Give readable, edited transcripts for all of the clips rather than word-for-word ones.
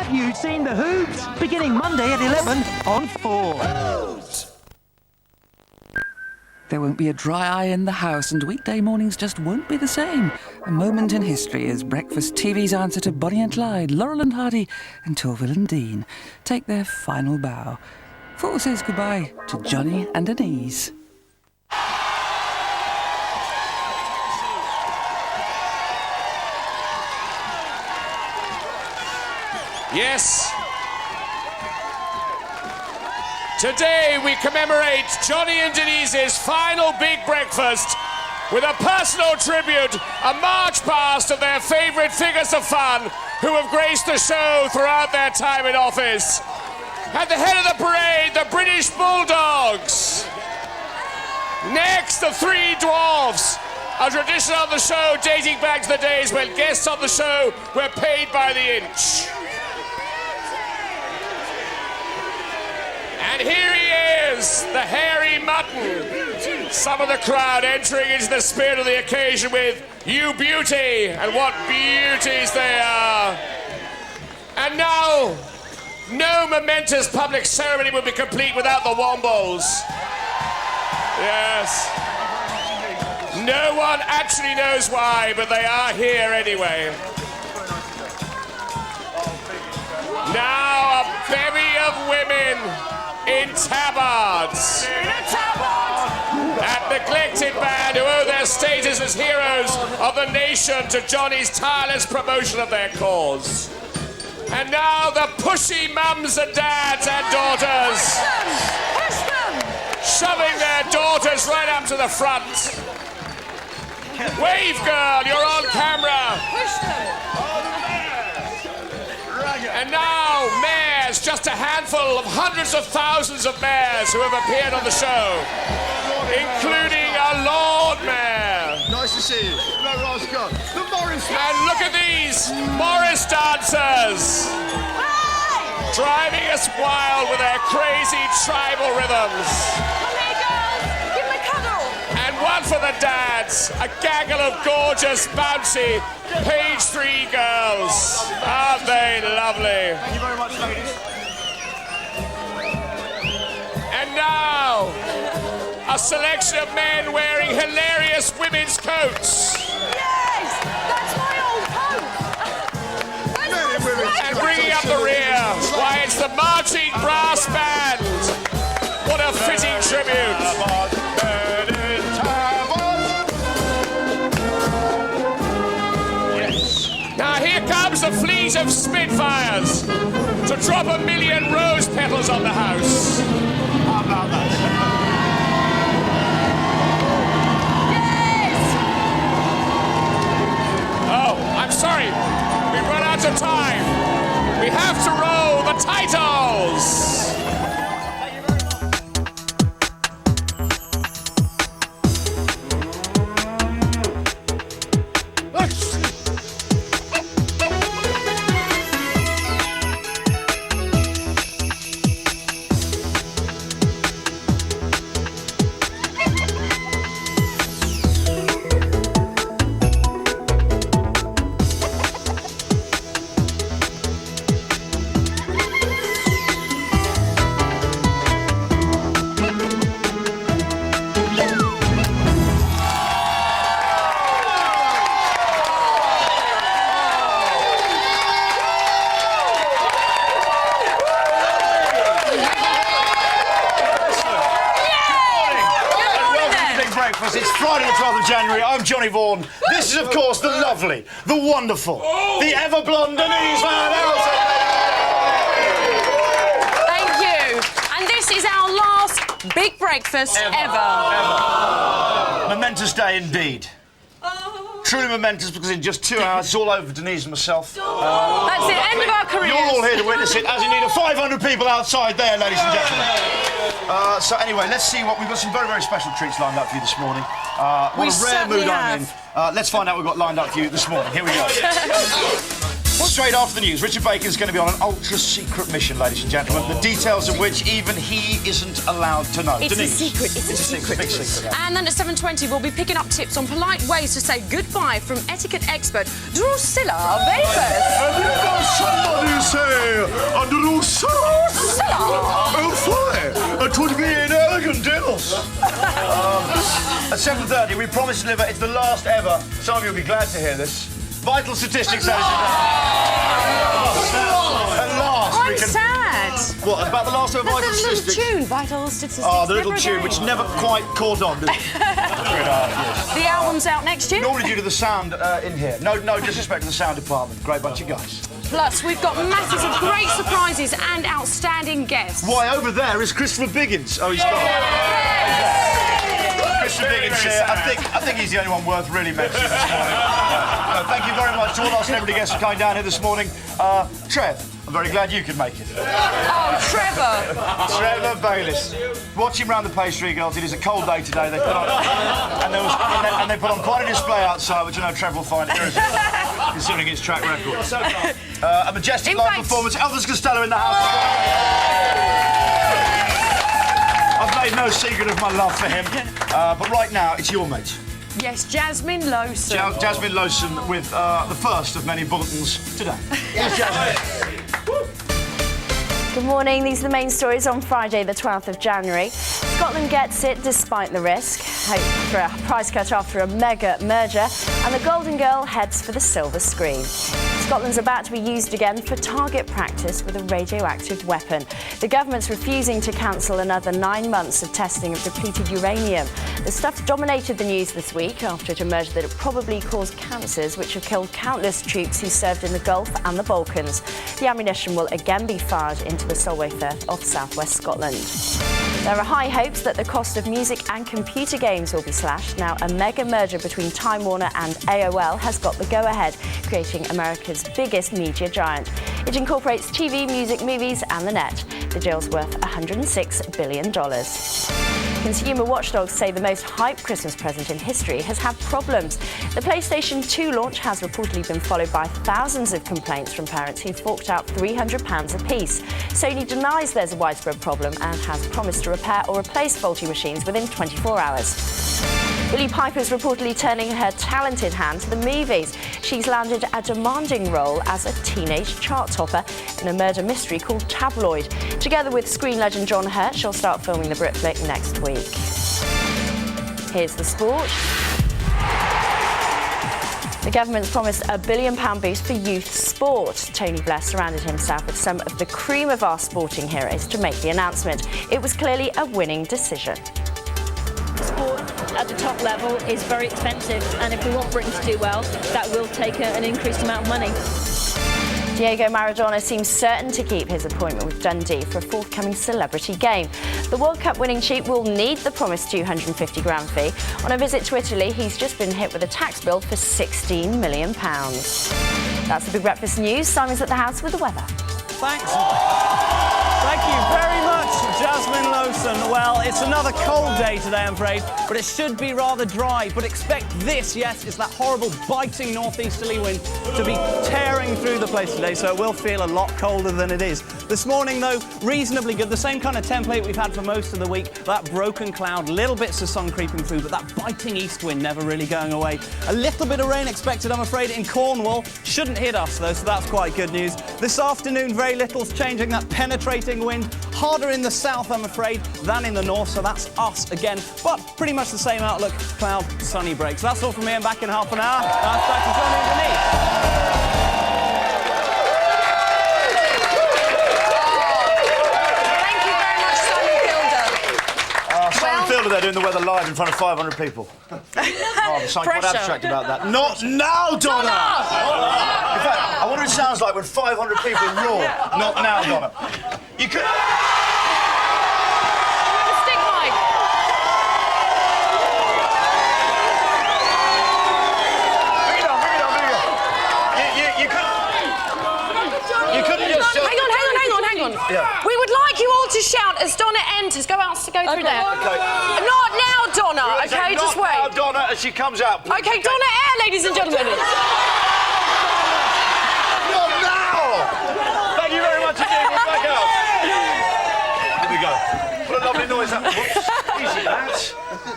Have you seen the Hoops? Beginning Monday at 11 on 4. There won't be a dry eye in the house, and weekday mornings just won't be the same. A moment in history as Breakfast TV's answer to Bonnie and Clyde, Laurel and Hardy, and Torvill and Dean take their final bow. 4 says goodbye to Johnny and Denise. Yes. Today we commemorate Johnny and Denise's final big breakfast with a personal tribute, a march past of their favourite figures of fun who have graced the show throughout their time in office. At the head of the parade, the British Bulldogs. Next, the Three Dwarfs, a tradition on the show dating back to the days when guests on the show were paid by the inch. And here he is, the hairy mutton. Some of the crowd entering into the spirit of the occasion with "You beauty," and what beauties they are. And now, no momentous public ceremony would be complete without the Wombos. Yes. No one actually knows why, but they are here anyway. Now, a bevy of women in tabards. And neglected band who owe their status as heroes of the nation to Johnny's tireless promotion of their cause. And now the pushy mums and dads and daughters. Push them! Shoving their daughters right up to the front. Wave girl, you're on camera. Push them! And now, mayors, just a handful of hundreds of thousands of mayors who have appeared on the show, including a Lord Mayor. Nice to see you. No, Roscoe. The Morris. And look at these Morris dancers, driving us wild with their crazy tribal rhythms. Come here, girls. Give them a cuddle. And one for the dads, a gaggle of gorgeous, bouncy Page 3 girls. Aren't they lovely? Thank you very much, ladies. And now, a selection of men wearing hilarious women's coats. Yes! That's my old coat. That's my sweater. And bringing up the rear, why, it's the marching brass band. What a fitting tribute. Now here comes the fleet of Spitfires to drop 1 million rose petals on the house. How about that? Yes! Oh, I'm sorry. We've run out of time. We have to roll the titles. It's Friday the 12th of January. I'm Johnny Vaughan. This is, of course, the lovely, the wonderful, the ever-blonde Denise Thank you. And this is our last big breakfast ever. Momentous day indeed. Truly momentous because in just 2 hours it's all over for Denise and myself. That's the end of our careers. You're all here to witness it, as indeed are 500 people outside there, ladies and gentlemen. So anyway, let's see what we've got. Some very, very special treats lined up for you this morning. What We a rare certainly mood I'm in. have. Let's find out what we've got lined up for you this morning. Here we go. Straight after the news, Richard Bacon's going to be on an ultra-secret mission, ladies and gentlemen, the details of which even he isn't allowed to know. It's Denise. a secret. It's a secret. Big secret. And then at 7:20, we'll be picking up tips on polite ways to say goodbye from etiquette expert Drusilla Vapers. Have you got somebody say At 7:30, we promise to deliver. It's the last ever. Some of you will be glad to hear this. Vital statistics, ladies and gentlemen. At last, I'm sad. What, about the last ever vital The little statistics? tune, Vital Statistics. Oh, the little never tune, again. which never quite caught on, did it? Yes. The album's out next year. Normally due to the sound in here. No disrespect to the sound department. Great bunch of guys. Plus, we've got masses of great surprises and outstanding guests. Why, over there is Christopher Biggins. Oh, he's gone. Christopher Biggins here. I think he's the only one worth really mentioning this morning. Thank you very much to all our celebrity guests for coming down here this morning. Trev, I'm very glad you could make it. Oh, Trevor. Trevor Bayliss. Watch him round the pastry, girls. It is a cold day today. They put on, and they put on quite a display outside, which I know Trev will find irritating, considering his track record. A majestic live performance. Elvis Costello in the house. I've made no secret of my love for him, but right now it's your mate. Yes, Jasmine Lowson. Jasmine Lowson with the first of many bulletins today. Yes, Jasmine. Good morning. These are the main stories on Friday, the 12th of January. Scotland gets it despite the risk. Hope for a price cut after a mega merger. And the Golden Girl heads for the silver screen. Scotland's about to be used again for target practice with a radioactive weapon. The government's refusing to cancel another 9 months of testing of depleted uranium. The stuff dominated the news this week after it emerged that it probably caused cancers which have killed countless troops who served in the Gulf and the Balkans. The ammunition will again be fired into the Solway Firth off southwest Scotland. There are high hopes that the cost of music and computer games will be slashed. Now, a mega merger between Time Warner and AOL has got the go-ahead, creating America's biggest media giant. It incorporates TV, music, movies and the net. The deal's worth $106 billion. Consumer watchdogs say the most hyped Christmas present in history has had problems. The PlayStation 2 launch has reportedly been followed by thousands of complaints from parents who forked out £300 apiece. Sony denies there's a widespread problem and has promised to repair or replace faulty machines within 24 hours. Billie Piper's reportedly turning her talented hand to the movies. She's landed a demanding role as a teenage chart topper in a murder mystery called Tabloid. Together with screen legend John Hurt, she'll start filming the Brit flick next week. Here's the sport. The government's promised a £1 billion boost for youth sport. Tony Blair surrounded himself with some of the cream of our sporting heroes to make the announcement. It was clearly a winning decision. Sport at the top level is very expensive, and if we want Britain to do well, that will take an increased amount of money. Diego Maradona seems certain to keep his appointment with Dundee for a forthcoming celebrity game. The World Cup winning cheat will need the promised £250 fee. On a visit to Italy, he's just been hit with a tax bill for £16 million. That's the Big Breakfast News. Simon's at the house with the weather. Thanks. Thank you very much, Jasmine Lowson. Well, it's another cold day today, I'm afraid, but it should be rather dry. But expect this, yes, it's that horrible biting northeasterly wind to be tearing through the place today, so it will feel a lot colder than it is. This morning, though, reasonably good. The same kind of template we've had for most of the week. That broken cloud, little bits of sun creeping through, but that biting east wind never really going away. A little bit of rain expected, I'm afraid, in Cornwall. Shouldn't hit us, though, so that's quite good news. This afternoon, very little's changing. That penetrating wind, harder in the south, I'm afraid, than in the north, so that's us again. But pretty much the same outlook, cloud, sunny breaks. That's all from me. I'm back in half an hour. Now it's back to Johnny and Denise. Thank you very much, Simon Fielder. Simon Fielder there doing the weather live in front of 500 people. Oh, there's something quite Pressure. abstract about that. Not now, Donna! In fact, I wonder what it sounds like when 500 people roar. Not now, Donna. You could... Stick mic. Bring it on. You couldn't just... Hang on. Yeah. We would like you all to shout as Donna enters. Go through there. Okay. Not now, Donna. Okay, Not just now, wait. Donna, as she comes out. Please. Okay, Donna Air, ladies and gentlemen. Not now! Thank you very much indeed. We're back out. Here we go. What a lovely noise that was. Easy, lads.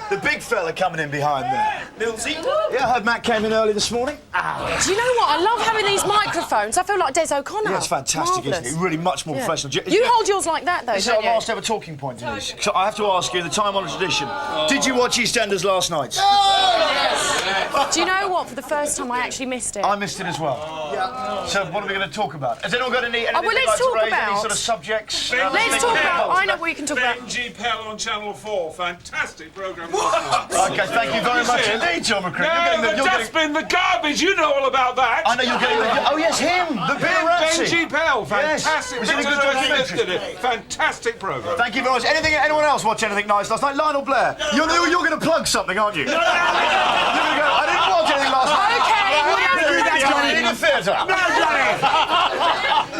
The big fella coming in behind there. Milsey. Yeah, I heard Matt came in early this morning. Do you know what? I love having these microphones. I feel like Des O'Connor. Yeah, it's fantastic, Marvellous. isn't it? Really much more professional. You hold yours like that, though, This is don't our you? last ever talking point, Denise. So I have to ask you, the time-honoured tradition, did you watch EastEnders last night? Do you know what? For the first time, I actually missed it. I missed it as well. Yeah. So what are we going to talk about? Has anyone got anything well, let's they'd like to talk raise? about- Any sort of subjects? Let's talk about... I know what you can talk about. Benji Pell on Channel 4. Fantastic programme. OK, thank you very much indeed, John McCready. No, the dustbin, the garbage, you know all about that. I know you're getting... Oh, yes, him, the Birazzi. Benji Pell, fantastic. Yes. Was it a good documentary? Fantastic programme. Thank you very much. Anyone else watch anything nice last night? Lionel Blair, you're going to plug something, aren't you? You're going to go, I didn't watch anything last night. In the theatre.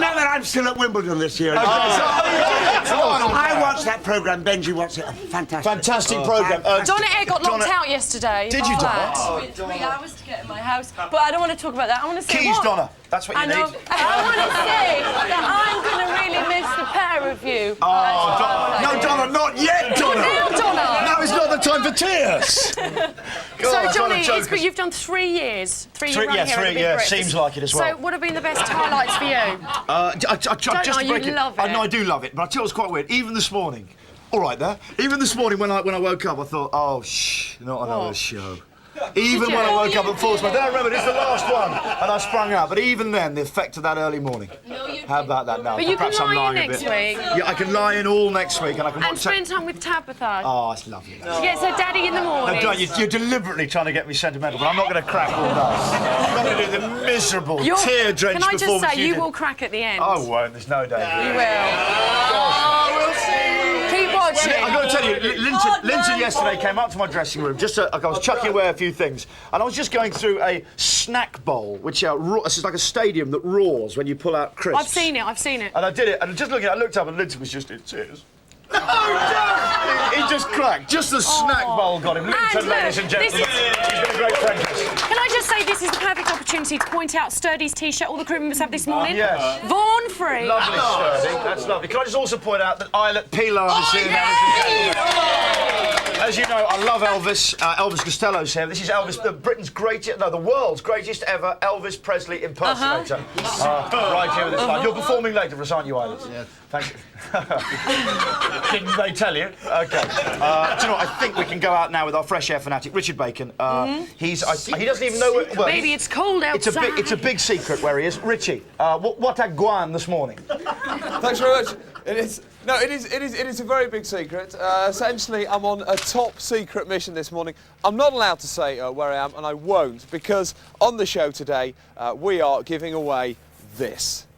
Now that I'm still at Wimbledon this year. I watched that programme. Benji watched it. Fantastic. Fantastic programme. Donna Air got locked out yesterday. Did you, Donna? It took 3 hours to get in my house, but I don't want to talk about that. I want to say Keys, what? Donna. That's what you need. I want to say that I'm going to really miss the pair of you. Oh, Donna. No, Donna, not yet, Donna. Now, Donna. Now is not the time for tears. So, Johnny, you've done 3 years. 3 years running here at the Big Breakfast. Seems like it as well. So, what have been the best highlights for you? You love it. I know I do love it, but I tell you what's quite weird. Even this morning, all right there. Even this morning when I woke up, I thought, oh, not another show. Even when I woke up at 4 then I remembered it's the last one, and I sprung out. But even then, the effect of that early morning. How about that now? But you can Perhaps I'm lie in lying a next bit. week. Yeah, I can lie in all next week, and I can And watch. spend time with Tabitha. Oh, it's lovely. She gets her daddy in the morning. No, you're deliberately trying to get me sentimental, but I'm not going to crack all that. I'm not going to do the miserable, tear-drenched Can I just performance say, you will crack at the end. I won't. There's no danger. You will. We'll see. Keep watching. I've got to tell you, Linton yesterday came up to my dressing room, I was chucking away a few things, and I was just going through a snack bowl, which is like a stadium that roars when you pull out crisps. I've seen it. And I did it, and just looking, I looked up, and Linton was just in tears. He just cracked. Just the snack bowl got him. Linton, ladies and gentlemen. He's been a great friend. Can I just say this is the perfect opportunity to point out Sturdy's T-shirt all the crew members have this morning? Yes. Vaughan free. Lovely, Sturdy. That's lovely. Can I just also point out that Islet Pilar is here now? As you know, I love Elvis. Elvis Costello's here. This is Elvis, the world's greatest ever Elvis Presley impersonator. Right here with this line. You're performing later for us, aren't you, Islet? Yes. Thank you. Didn't they tell you? OK. Do you know what? I think we can go out now with our fresh air fanatic, Richard Bacon. He doesn't even know where... Well, Baby, it's cold outside. It's a big secret where he is. Richie, what had Guan this morning? Thanks very much. It is a very big secret. Essentially, I'm on a top secret mission this morning. I'm not allowed to say where I am, and I won't, because on the show today, we are giving away this.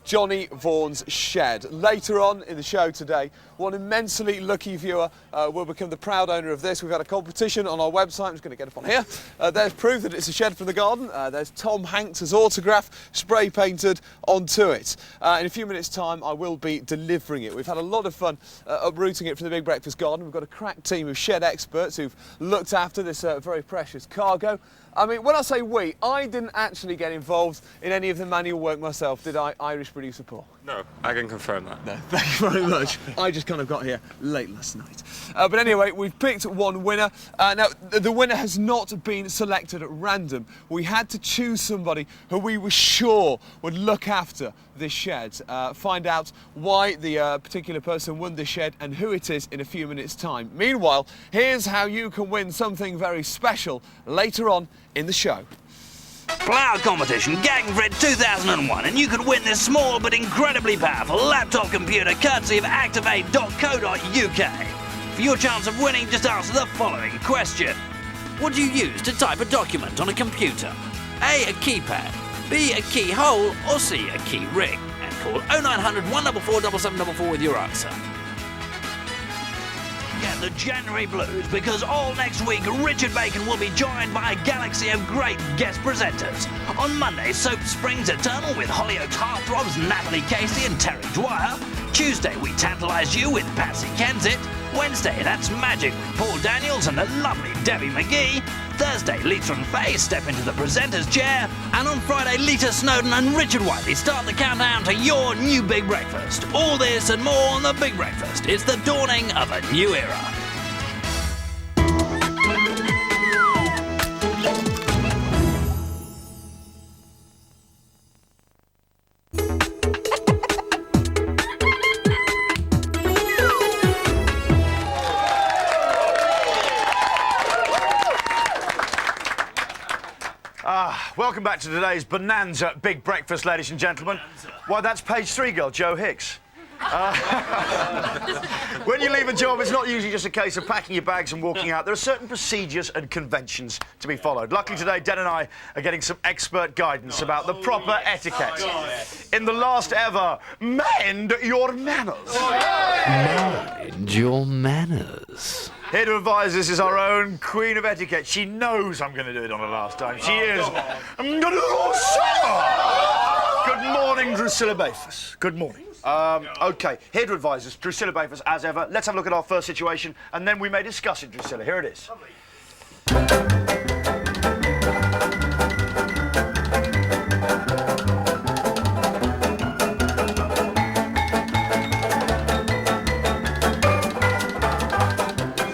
Johnny Vaughan's shed. Later on in the show today, one immensely lucky viewer will become the proud owner of this. We've had a competition on our website. I'm just going to get up on here. There's proof that it's a shed from the garden. There's Tom Hanks' autograph spray painted onto it. In a few minutes' time, I will be delivering it. We've had a lot of fun uprooting it from the Big Breakfast garden. We've got a crack team of shed experts who've looked after this very precious cargo. I mean, when I say we, I didn't actually get involved in any of the manual work myself, did I, Irish producer Paul? No, I can confirm that. No, thank you very much. I just kind of got here late last night. But anyway, we've picked one winner. Now, the winner has not been selected at random. We had to choose somebody who we were sure would look after this shed. Find out why the particular person won the shed and who it is in a few minutes' time. Meanwhile, here's how you can win something very special later on in the show. Play our competition, Gagging for It 2001, and you could win this small but incredibly powerful laptop computer courtesy of Activate.co.uk. For your chance of winning, just answer the following question. What do you use to type a document on a computer? A keypad, B, a keyhole, or C, a key ring? And call 0900 144 7744 with your answer. Get the January blues because all next week Richard Bacon will be joined by a galaxy of great guest presenters. On Monday, Soap Springs Eternal with Hollyoaks Heartthrobs, Natalie Casey and Terry Dwyer. Tuesday, we tantalise you with Patsy Kensit. Wednesday, That's Magic with Paul Daniels and the lovely Debbie McGee. Thursday, Lita and Faye step into the presenter's chair. And on Friday, Lita Snowden and Richard Whiteley start the countdown to your new Big Breakfast. All this and more on the Big Breakfast. It's the dawning of a new era. welcome back to today's Bonanza Big Breakfast, ladies and gentlemen. Why, that's page 3 girl, Jo Hicks. When you leave a job, it's not usually just a case of packing your bags and walking out. There are certain procedures and conventions to be followed. Luckily today, Den and I are getting some expert guidance about the proper etiquette. In the last ever Mend Your Manners. Mind your manners. Here to advise us is our own Queen of Etiquette. She knows I'm going to do it on her last time. She is Drusilla. Good morning, Drusilla Bayfus. Good morning. OK, here to advise us, Drusilla Bayfus, as ever. Let's have a look at our first situation, and then we may discuss it, Drusilla. Here it is.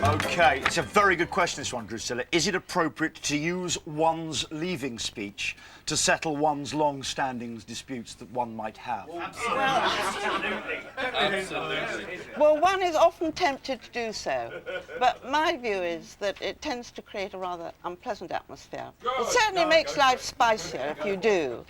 OK, it's a very good question, this one, Drusilla. Is it appropriate to use one's leaving speech to settle one's long-standing disputes that one might have? Absolutely. Well, one is often tempted to do so, but my view is that it tends to create a rather unpleasant atmosphere. It certainly makes life spicier if you do,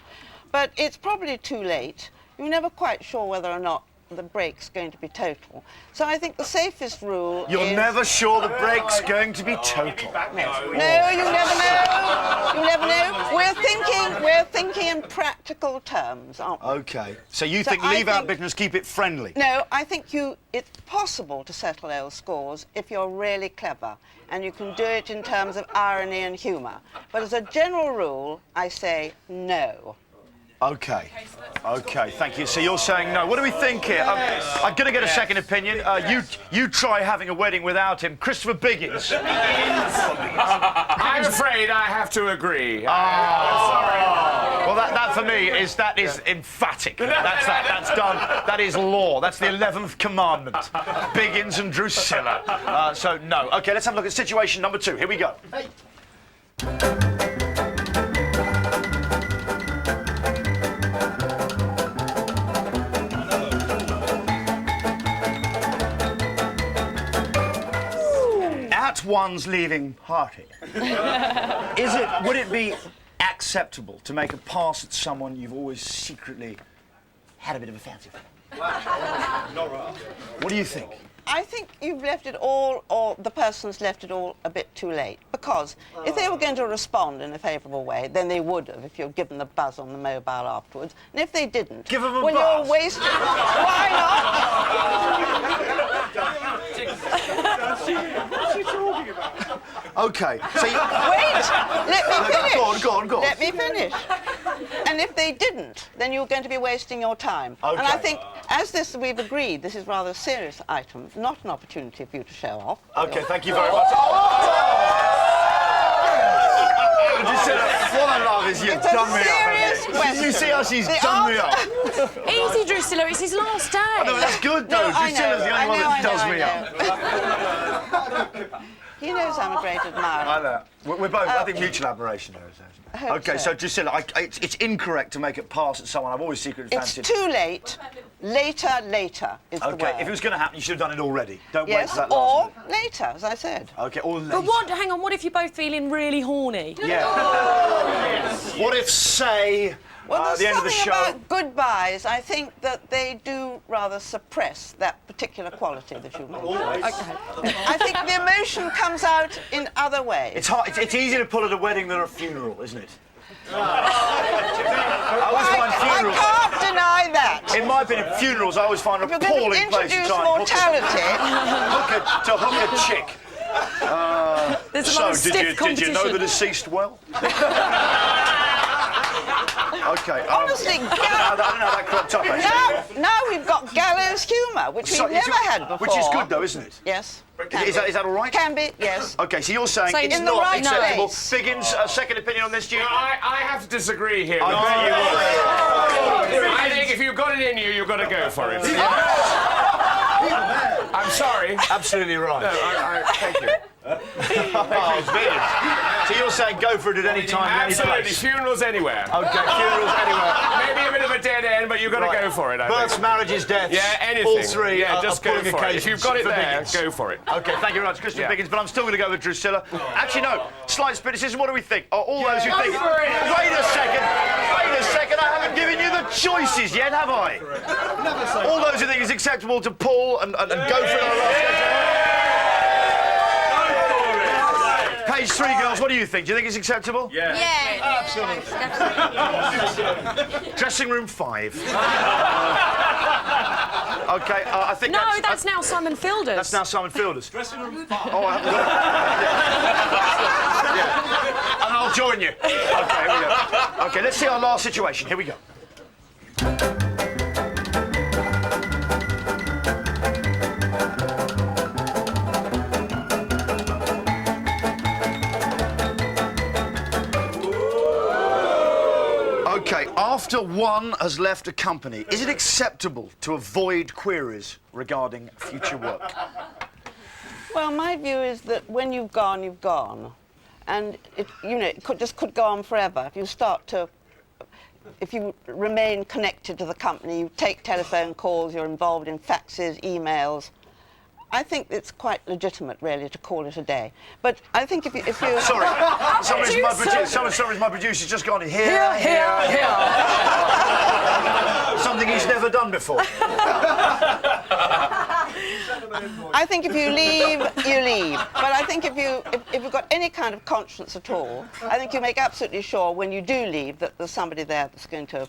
but it's probably too late. You're never quite sure whether or not the break's going to be total. So I think the safest rule is... You're never sure the break's going to be total? No, you never know. You never know. We're thinking in practical terms, aren't we? OK. So you think leave out bitterness, keep it friendly? No, I think it's possible to settle old scores if you're really clever, and you can do it in terms of irony and humour. But as a general rule, I say no. OK. OK, thank you. So you're saying no. What do we think here? I'm going to get a second opinion. You try having a wedding without him. Christopher Biggins. I'm afraid I have to agree. Sorry. Well, that for me is emphatic. That's done. That is law. That's the 11th commandment. Biggins and Drusilla. So no. OK, let's have a look at situation number 2. Here we go. Hey. One's leaving party. Would it be acceptable to make a pass at someone you've always secretly had a bit of a fancy for? What do you think? I think you've left it all, or the person's left it all a bit too late. Because if they were going to respond in a favourable way, then they would have if you'd given the buzz on the mobile afterwards. And if they didn't... Give them a buzz? You're wasting... Why not? What's she talking about? OK, so you... Wait! Let me finish. Go on. Let me finish. And if they didn't, then you're going to be wasting your time. OK. And I think, as we've agreed, this is rather a serious item, not an opportunity for you to show off. OK, thank you very much. What I love is you've done me up. You see how she's done me up? Easy, Drusilla, it's his last day. Oh, no, that's good, though. Drusilla's the only one that does me up. He knows I'm a great admirer. I know. We're both, I think, mutual admiration there, isn't it? OK, so Drusilla, it's incorrect to make it pass at someone I've always secretly fancied. It's too late. Later is the word. OK, if it was going to happen, you should have done it already. Don't wait for that or later, as I said. OK, or later. But hang on, what if you're both feeling really horny? Yeah. What if, say... Well, the end of the show. About goodbyes, I think that they do rather suppress that particular quality that you mentioned. Okay. I think the emotion comes out in other ways. It's hard. It's easier to pull at a wedding than a funeral, isn't it? I can't deny that. In my opinion, funerals I always find an appalling place to try and hook a chick. There's a lot of stiff did you know the deceased well? OK. Honestly, I don't know that cropped up, actually. Now we've got gallows humour, which we've never had before. Which is good, though, isn't it? Yes. Is that all right? Can be, yes. OK, so you're saying it's not acceptable. Biggins, a second opinion on this, Duke? I have to disagree here. I bet you would. I think if you've got it in you, you've got to go for it. I'm sorry. Absolutely right. No, thank you. So you're saying go for it at any time, any place? Absolutely, funerals anywhere. OK, funerals anywhere. Maybe a bit of a dead end, but you've got to go for it, I think. Births, marriages, deaths. Yeah, anything. All three. Yeah, just go for it. If you've got it there, go for it. Okay, thank you very much, Christian Biggins, but I'm still going to go with Drusilla. Actually, no. Slight criticism. What do we think? All those who think. Wait a second. I haven't given you the choices yet, have I? All those who think it's acceptable to pull and go for the last. Page 3, girls, what do you think? Do you think it's acceptable? Yeah. Absolutely. Dressing room 5. Okay, I think No, that's now Simon Fielders. That's now Simon Fielders. Dressing room 5. Oh, I haven't got it. Yeah. And I'll join you. Okay, here we go. Okay, let's see our last situation. Here we go. Okay, after one has left a company, is it acceptable to avoid queries regarding future work? Well, my view is that when you've gone, you've gone. And, it could go on forever. If you remain connected to the company, you take telephone calls, you're involved in faxes, emails, I think it's quite legitimate, really, to call it a day. But I think if you... Sorry, somebody's my producer's just gone here. Something he's never done before. I think if you leave, you leave. But I think if you've got any kind of conscience at all, I think you make absolutely sure when you do leave that there's somebody there that's going to,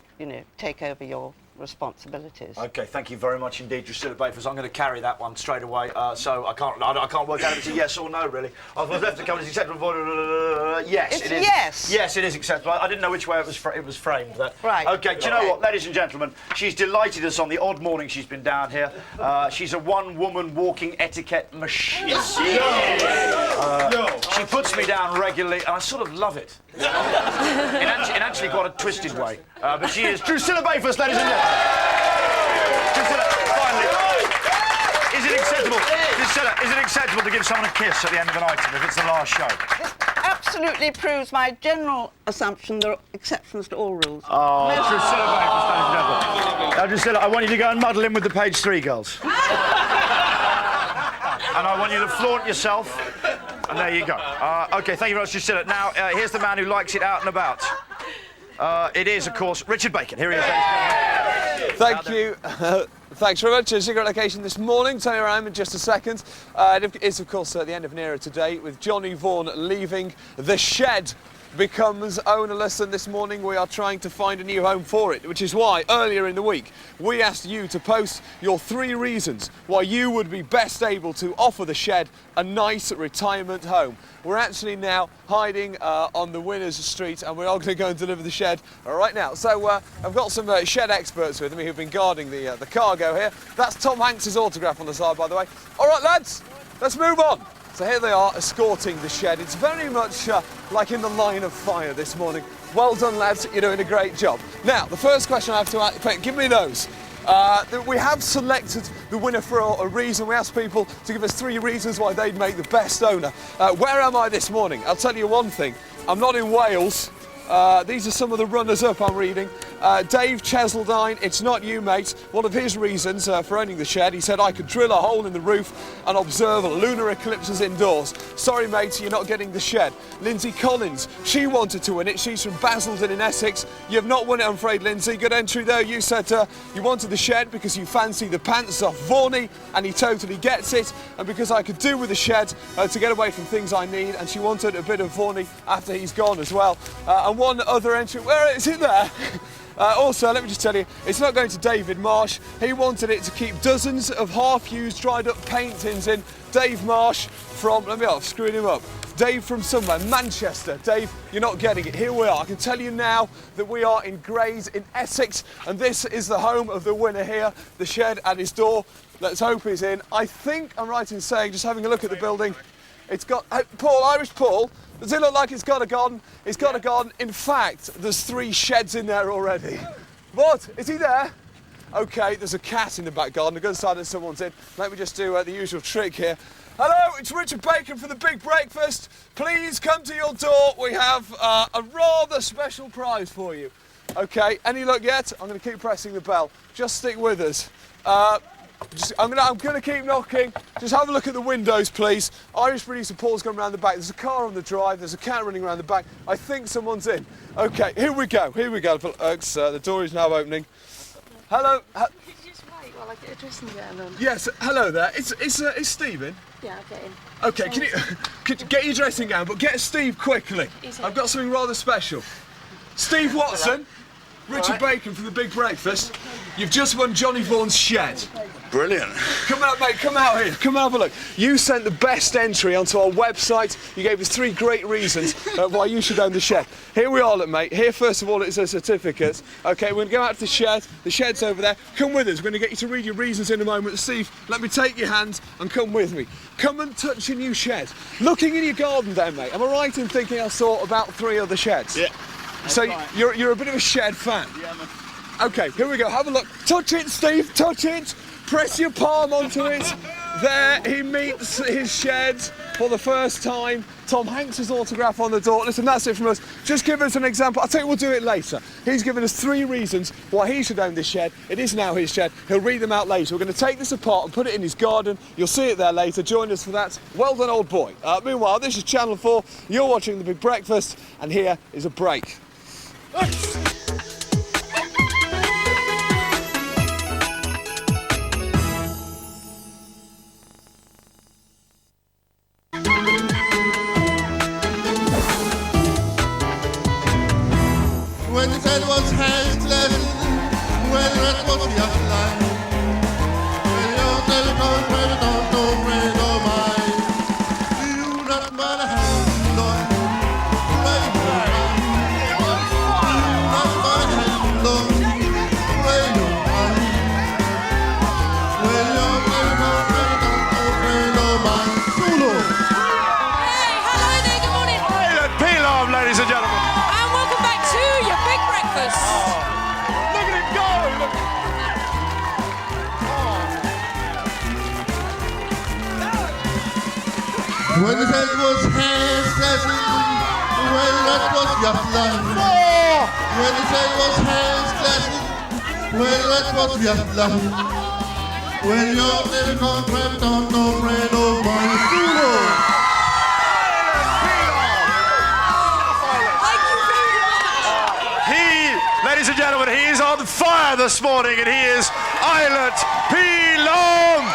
take over your responsibilities. Okay, thank you very much indeed, Drusilla Bayfors. I'm going to carry that one straight away, so I can't work out if it's a yes or no, really. I've left the company, it's acceptable. Yes, it is. Yes. Yes, it is acceptable. I didn't know which way it was framed. Right. Okay, do you know what, ladies and gentlemen? She's delighted us on the odd morning she's been down here. She's a one-woman walking etiquette machine. She puts me down regularly, and I sort of love it. in actually quite a twisted way. But she is Drusilla Bayfors, ladies and gentlemen. Drusilla, finally. Is it acceptable? Drusilla, is it acceptable to give someone a kiss at the end of an item if it's the last show? This absolutely proves my general assumption there are exceptions to all rules. Oh, Drusilla Bayfors, ladies and gentlemen. Now, Drusilla, I want you to go and muddle in with the page 3 girls. And I want you to flaunt yourself. And there you go. OK, thank you very much, Drusilla. Now, here's the man who likes it out and about. It is, of course, Richard Bacon. Here he is. Thank you. Thanks very much. A secret location this morning. Tell you where I am in just a second. It is, of course, the end of an era today with Johnny Vaughan leaving. The shed becomes ownerless, and this morning we are trying to find a new home for it, which is why earlier in the week we asked you to post your 3 reasons why you would be best able to offer the shed a nice retirement home. We're actually now hiding on the Winners Street, and we're all going to go and deliver the shed right now. So I've got some shed experts with me who've been guarding the cargo here. That's Tom Hanks's autograph on the side, by the way. All right, lads, let's move on. So here they are escorting the shed. It's very much like in the line of fire this morning. Well done, lads, you're doing a great job. Now, the first question I have to ask, give me those. We have selected the winner for a reason. We asked people to give us 3 reasons why they'd make the best owner. Where am I this morning? I'll tell you one thing, I'm not in Wales. These are some of the runners-up I'm reading. Dave Cheseldine, it's not you, mate. One of his reasons for owning the shed, he said, I could drill a hole in the roof and observe lunar eclipses indoors. Sorry, mate, you're not getting the shed. Lindsay Collins, she wanted to win it. She's from Basildon in Essex. You have not won it, I'm afraid, Lindsay. Good entry, though. You said you wanted the shed because you fancy the pants off Vaughnie, and he totally gets it. And because I could do with the shed to get away from things I need, and she wanted a bit of Vaughnie after he's gone as well. And one other entry, where is it there? Also, let me just tell you, it's not going to David Marsh. He wanted it to keep dozens of half-used, dried-up paint tins in. Dave Marsh from, I've screwed him up. Dave from somewhere, Manchester. Dave, you're not getting it. Here we are. I can tell you now that we are in Grays in Essex, and this is the home of the winner here, the shed at his door. Let's hope he's in. I think I'm right in saying, just having a look at the building, it's got, Paul, Irish Paul, does it look like it's got a garden? It's got a garden. In fact, there's 3 sheds in there already. What? Is he there? OK, there's a cat in the back garden. A good sign that someone's in. Let me just do the usual trick here. Hello, it's Richard Bacon for the Big Breakfast. Please come to your door. We have a rather special prize for you. Okay, any luck yet? I'm going to keep pressing the bell. Just stick with us. I'm going to keep knocking. Just have a look at the windows, please. Irish producer Paul's going around the back. There's a car on the drive. There's a cat running around the back. I think someone's in. Okay, here we go. Here we go, folks. The door is now opening. Hello. Could you just wait while I get a dressing gown on? Yes, hello there. Is Steve in? Yeah, I'll get in. Okay, could you get your dressing gown, but get Steve quickly. I've got something rather special. Steve Watson, Richard Bacon from The Big Breakfast. You've just won Johnny Vaughan's shed. Brilliant. Come out, mate, come out here. Come and have a look. You sent the best entry onto our website. You gave us 3 great reasons why you should own the shed. Here we are, look, mate. Here, first of all, it's a certificate. Okay, we're going to go out to the shed. The shed's over there. Come with us. We're going to get you to read your reasons in a moment. Steve, let me take your hand and come with me. Come and touch your new shed. Looking in your garden there, mate. Am I right in thinking I saw about 3 other sheds? Yeah. So you're a bit of a shed fan? Yeah, man. Okay, here we go. Have a look. Touch it, Steve. Touch it. Press your palm onto it. There, he meets his shed for the first time. Tom Hanks' autograph on the door. Listen, that's it from us. Just give us an example. I'll tell you, we'll do it later. He's given us 3 reasons why he should own this shed. It is now his shed. He'll read them out later. We're going to take this apart and put it in his garden. You'll see it there later. Join us for that. Well done, old boy. Meanwhile, this is Channel 4. You're watching The Big Breakfast, and here is a break. When the head was hands, when that was just line. When your telephone private don't know friend of mine. You not my hand, Lord. Pray your mind. You not my hand, Lord. Pray your mind. When your telephone private don't know friend of mine. Solo. Hey, hello there, good morning. Peel off, ladies and gentlemen. And welcome back to your Big Breakfast. Look at it go! Look. When the head was hands, when that was just line. When the head was hands, when that was just line. When your telephone private don't know friend of mine. Solo. Ladies and gentlemen, he is on fire this morning, and he is Eilert P. Long.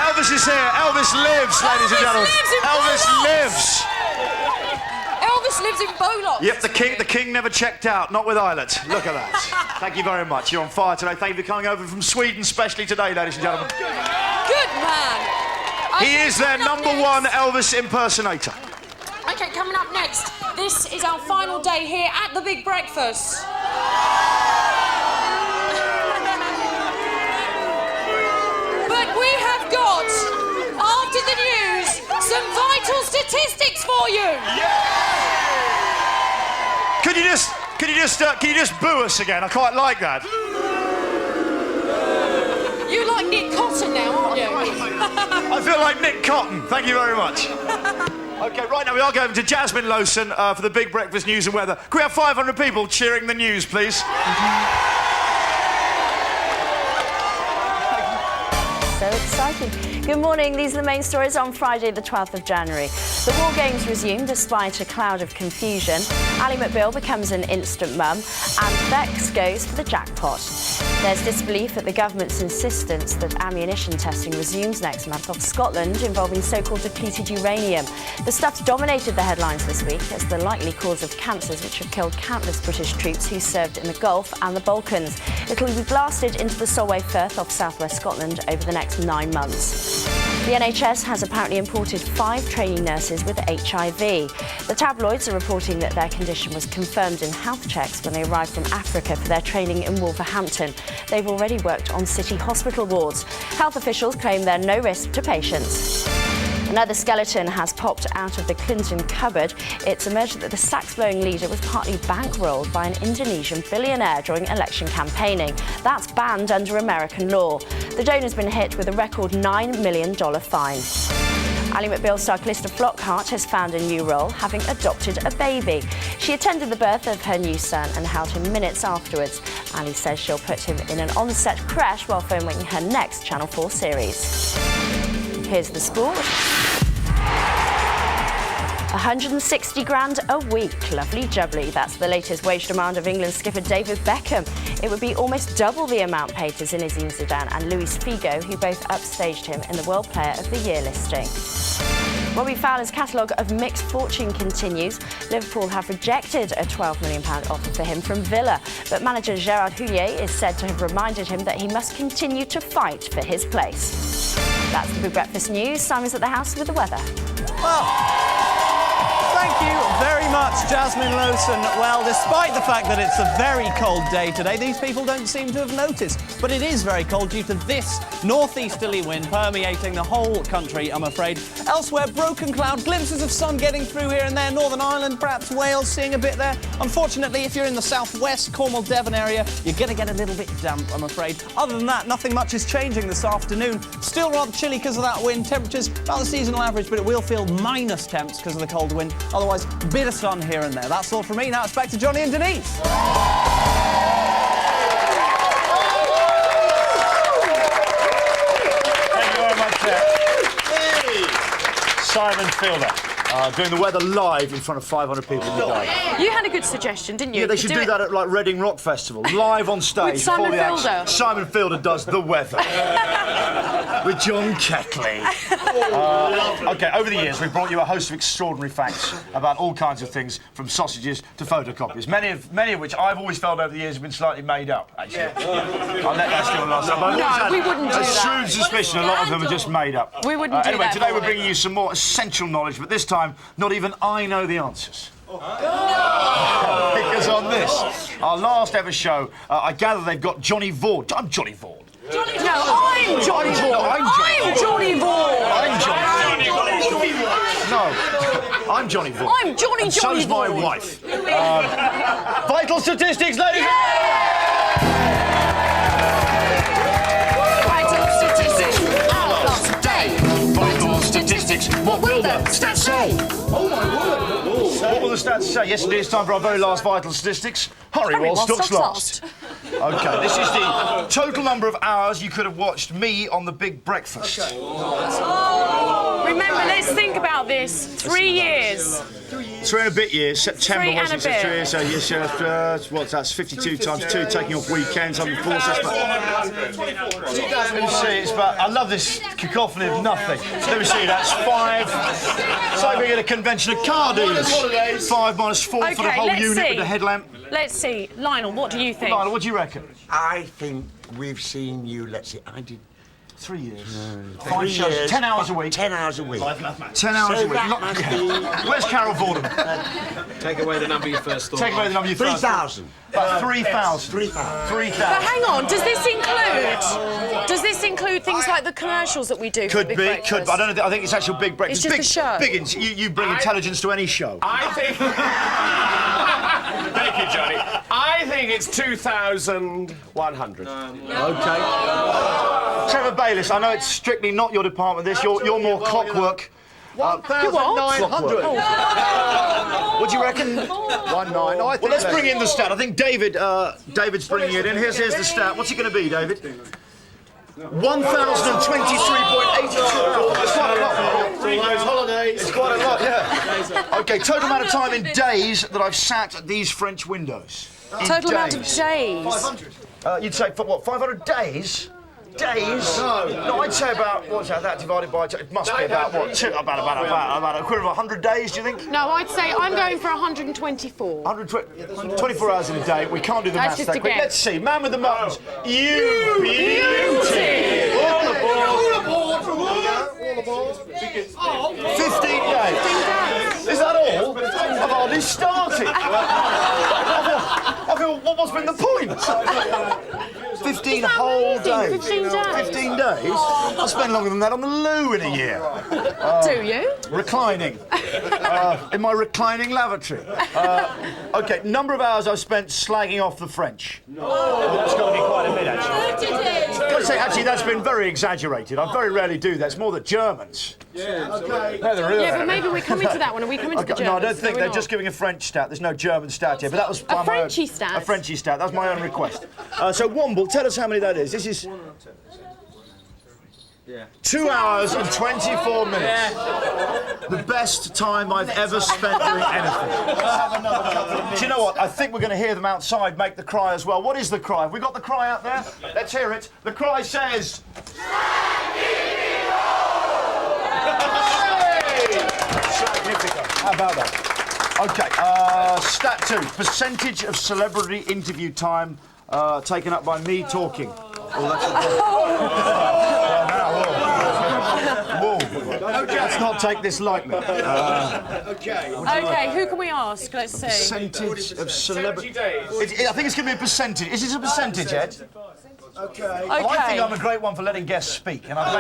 Elvis is here. Elvis lives, ladies and gentlemen. Elvis lives. Elvis lives in Bolot. Yep, the king never checked out. Not with Eilert. Look at that. Thank you very much. You're on fire today. Thank you for coming over from Sweden, especially today, ladies and gentlemen. Good man. He is their #1 Elvis impersonator. Okay, coming up next, this is our final day here at the Big Breakfast. But we have got, after the news, some vital statistics for you. Can you just boo us again? I quite like that. You like Nick Cotton now, aren't you? I feel like Nick Cotton. Thank you very much. Okay, right now we are going to Jasmine Lowson for the Big Breakfast News and Weather. Can we have 500 people cheering the news, please? So exciting. Good morning. These are the main stories on Friday, the 12th of January. The War Games resume despite a cloud of confusion. Ally McBeal becomes an instant mum, and Bex goes for the jackpot. There's disbelief at the government's insistence that ammunition testing resumes next month off Scotland involving so-called depleted uranium. The stuff's dominated the headlines this week as the likely cause of cancers which have killed countless British troops who served in the Gulf and the Balkans. It'll be blasted into the Solway Firth off southwest Scotland over the next 9 months. The NHS has apparently imported 5 trainee nurses with HIV. The tabloids are reporting that their condition was confirmed in health checks when they arrived from Africa for their training in Wolverhampton. They've already worked on city hospital wards. Health officials claim they're no risk to patients. Another skeleton has popped out of the Clinton cupboard. It's emerged that the sax-blowing leader was partly bankrolled by an Indonesian billionaire during election campaigning. That's banned under American law. The donor's been hit with a record $9 million fine. Ally McBeal star Calista Flockhart has found a new role, having adopted a baby. She attended the birth of her new son and held him minutes afterwards. Ally says she'll put him in an on-set creche while filming her next Channel 4 series. Here's the sport. 160 grand a week. Lovely jubbly. That's the latest wage demand of England skipper David Beckham. It would be almost double the amount paid to Zinedine Zidane and Luis Figo, who both upstaged him in the World Player of the Year listing. Robbie Fowler's catalogue of mixed fortune continues. Liverpool have rejected a £12 million offer for him from Villa, but manager Gerard Houllier is said to have reminded him that he must continue to fight for his place. That's the Big Breakfast News. Simon's at the house with the weather. Thank you very much, Jasmine Lowson. Well, despite the fact that it's a very cold day today, these people don't seem to have noticed. But it is very cold due to this northeasterly wind permeating the whole country, I'm afraid. Elsewhere, broken cloud, glimpses of sun getting through here and there. Northern Ireland, perhaps Wales, seeing a bit there. Unfortunately, if you're in the southwest, Cornwall, Devon area, you're going to get a little bit damp, I'm afraid. Other than that, nothing much is changing this afternoon. Still rather chilly because of that wind. Temperatures about the seasonal average, but it will feel minus temps because of the cold wind. Otherwise, a bit of sun here and there. That's all from me. Now it's back to Johnny and Denise. Thank you very much, Simon Fielder. Doing the weather live in front of 500 people in the day. You had a good suggestion, didn't you? Yeah, they should do that at like Reading Rock Festival, live on stage. With Simon before the acts. Fielder. Simon Fielder does the weather with John Ketley. Okay, over the years we've brought you a host of extraordinary facts about all kinds of things, from sausages to photocopies. Many of which I've always felt over the years have been slightly made up. Actually, I'll let that still last. No, we wouldn't do that. A shrewd suspicion a lot of them are just made up. We wouldn't do anyway, that. today we're bringing you some more essential knowledge, but this time not even I know the answers. Because on this, our last ever show, I gather they've got Johnny Vaughn. I'm Johnny Vaughn. No, I'm Johnny Vaughn. I'm Johnny Vaughn. I'm Johnny Vaughn. No, I'm Johnny Vaughn. I'm Johnny and so's my Vaughn. wife. Vital statistics, ladies and Vital statistics. Our last day. Vital statistics. What will the stats say? Oh my word. What will the stats say? Yes, indeed, it's time for our very last vital statistics. Hurry while stock's last. OK, this is the total number of hours you could have watched me on The Big Breakfast. Remember, let's think about this. 3 years. 3 and a bit years. September 3 and wasn't a it? bit. So yes, what's that's 52 times 2, taking off weekends, 104. So let me see. It's about. I love this cacophony of nothing. Let me see. That's 5. It's like being at a convention of car dealers. 5 minus 4 for the whole let's unit see. with the headlamp. Let's see. Lionel, what do you think? Lionel, what do you reckon? I think we've seen you, let's see, I did 3 years. 3 years. 10 hours a week. 10 hours a week. 10 hours a week. That must be... Where's Carol Fordham? Take away the number you first thought. Take away the number you first. 3,000. About 3,000. 3,000. 3,000. But hang on, does this include things like the commercials that we do for Could Big be, Breakfast? could. I don't know. I think it's actual Big Breakfast. It's just a show. You bring intelligence to any show. I think... Thank you, Johnny. I think it's 2,100. OK. Trevor Bayliss, I know it's strictly not your department, this. You're more clockwork. 1,900. What do you reckon? 19. Well, let's bring in the stat. I think David's bringing it in. Here's the stat. What's it going to be, David? 1,023.82. It's quite a lot. Holidays. It's quite a lot, yeah. OK, total amount of time in days that I've sat at these French windows. Total amount of days? 500. You'd say, what, 500 days? Days? No, I'd say about, what's that divided by, it must be about, what, about a quarter of 100 days, do you think? No, I'd say I'm going for 124. 24 hours in a day. We can't do the maths just that a quick. guess. Let's see. Man with the muttons. You beauty! All aboard! 15 days. Is that all? I've hardly started. I feel, what's been the point? 15 whole days. 15 days? 15 days? I spend longer than that on the loo in a year. Do you? Reclining. In my reclining lavatory. OK, number of hours I've spent slagging off the French. That's got to be quite a bit, actually. I'd say, actually, that's been very exaggerated. I very rarely do that. It's more the Germans. Okay. Yeah, but maybe we're coming to that one. Are we coming to the Germans? No, I don't think we're they're not. just giving a French stat. There's no German stat here, but that was A Frenchy stat? A Frenchy stat. That was my own request. So Womble, tell us how many that is. This is 2 hours and 24 minutes. The best time I've ever spent doing anything. Do you know what? I think we're going to hear them outside make the cry as well. What is the cry? Have we got the cry out there? Let's hear it. The cry says... How about that? Okay, stat 2. Percentage of celebrity interview time taken up by me talking. Oh, that's let's not take this lightly. Okay, who can we ask? Let's see. Percentage of celebrity... I think it's going to be a percentage. Is this a percentage, Ed? Okay. Well, I think I'm a great one for letting guests speak, and I've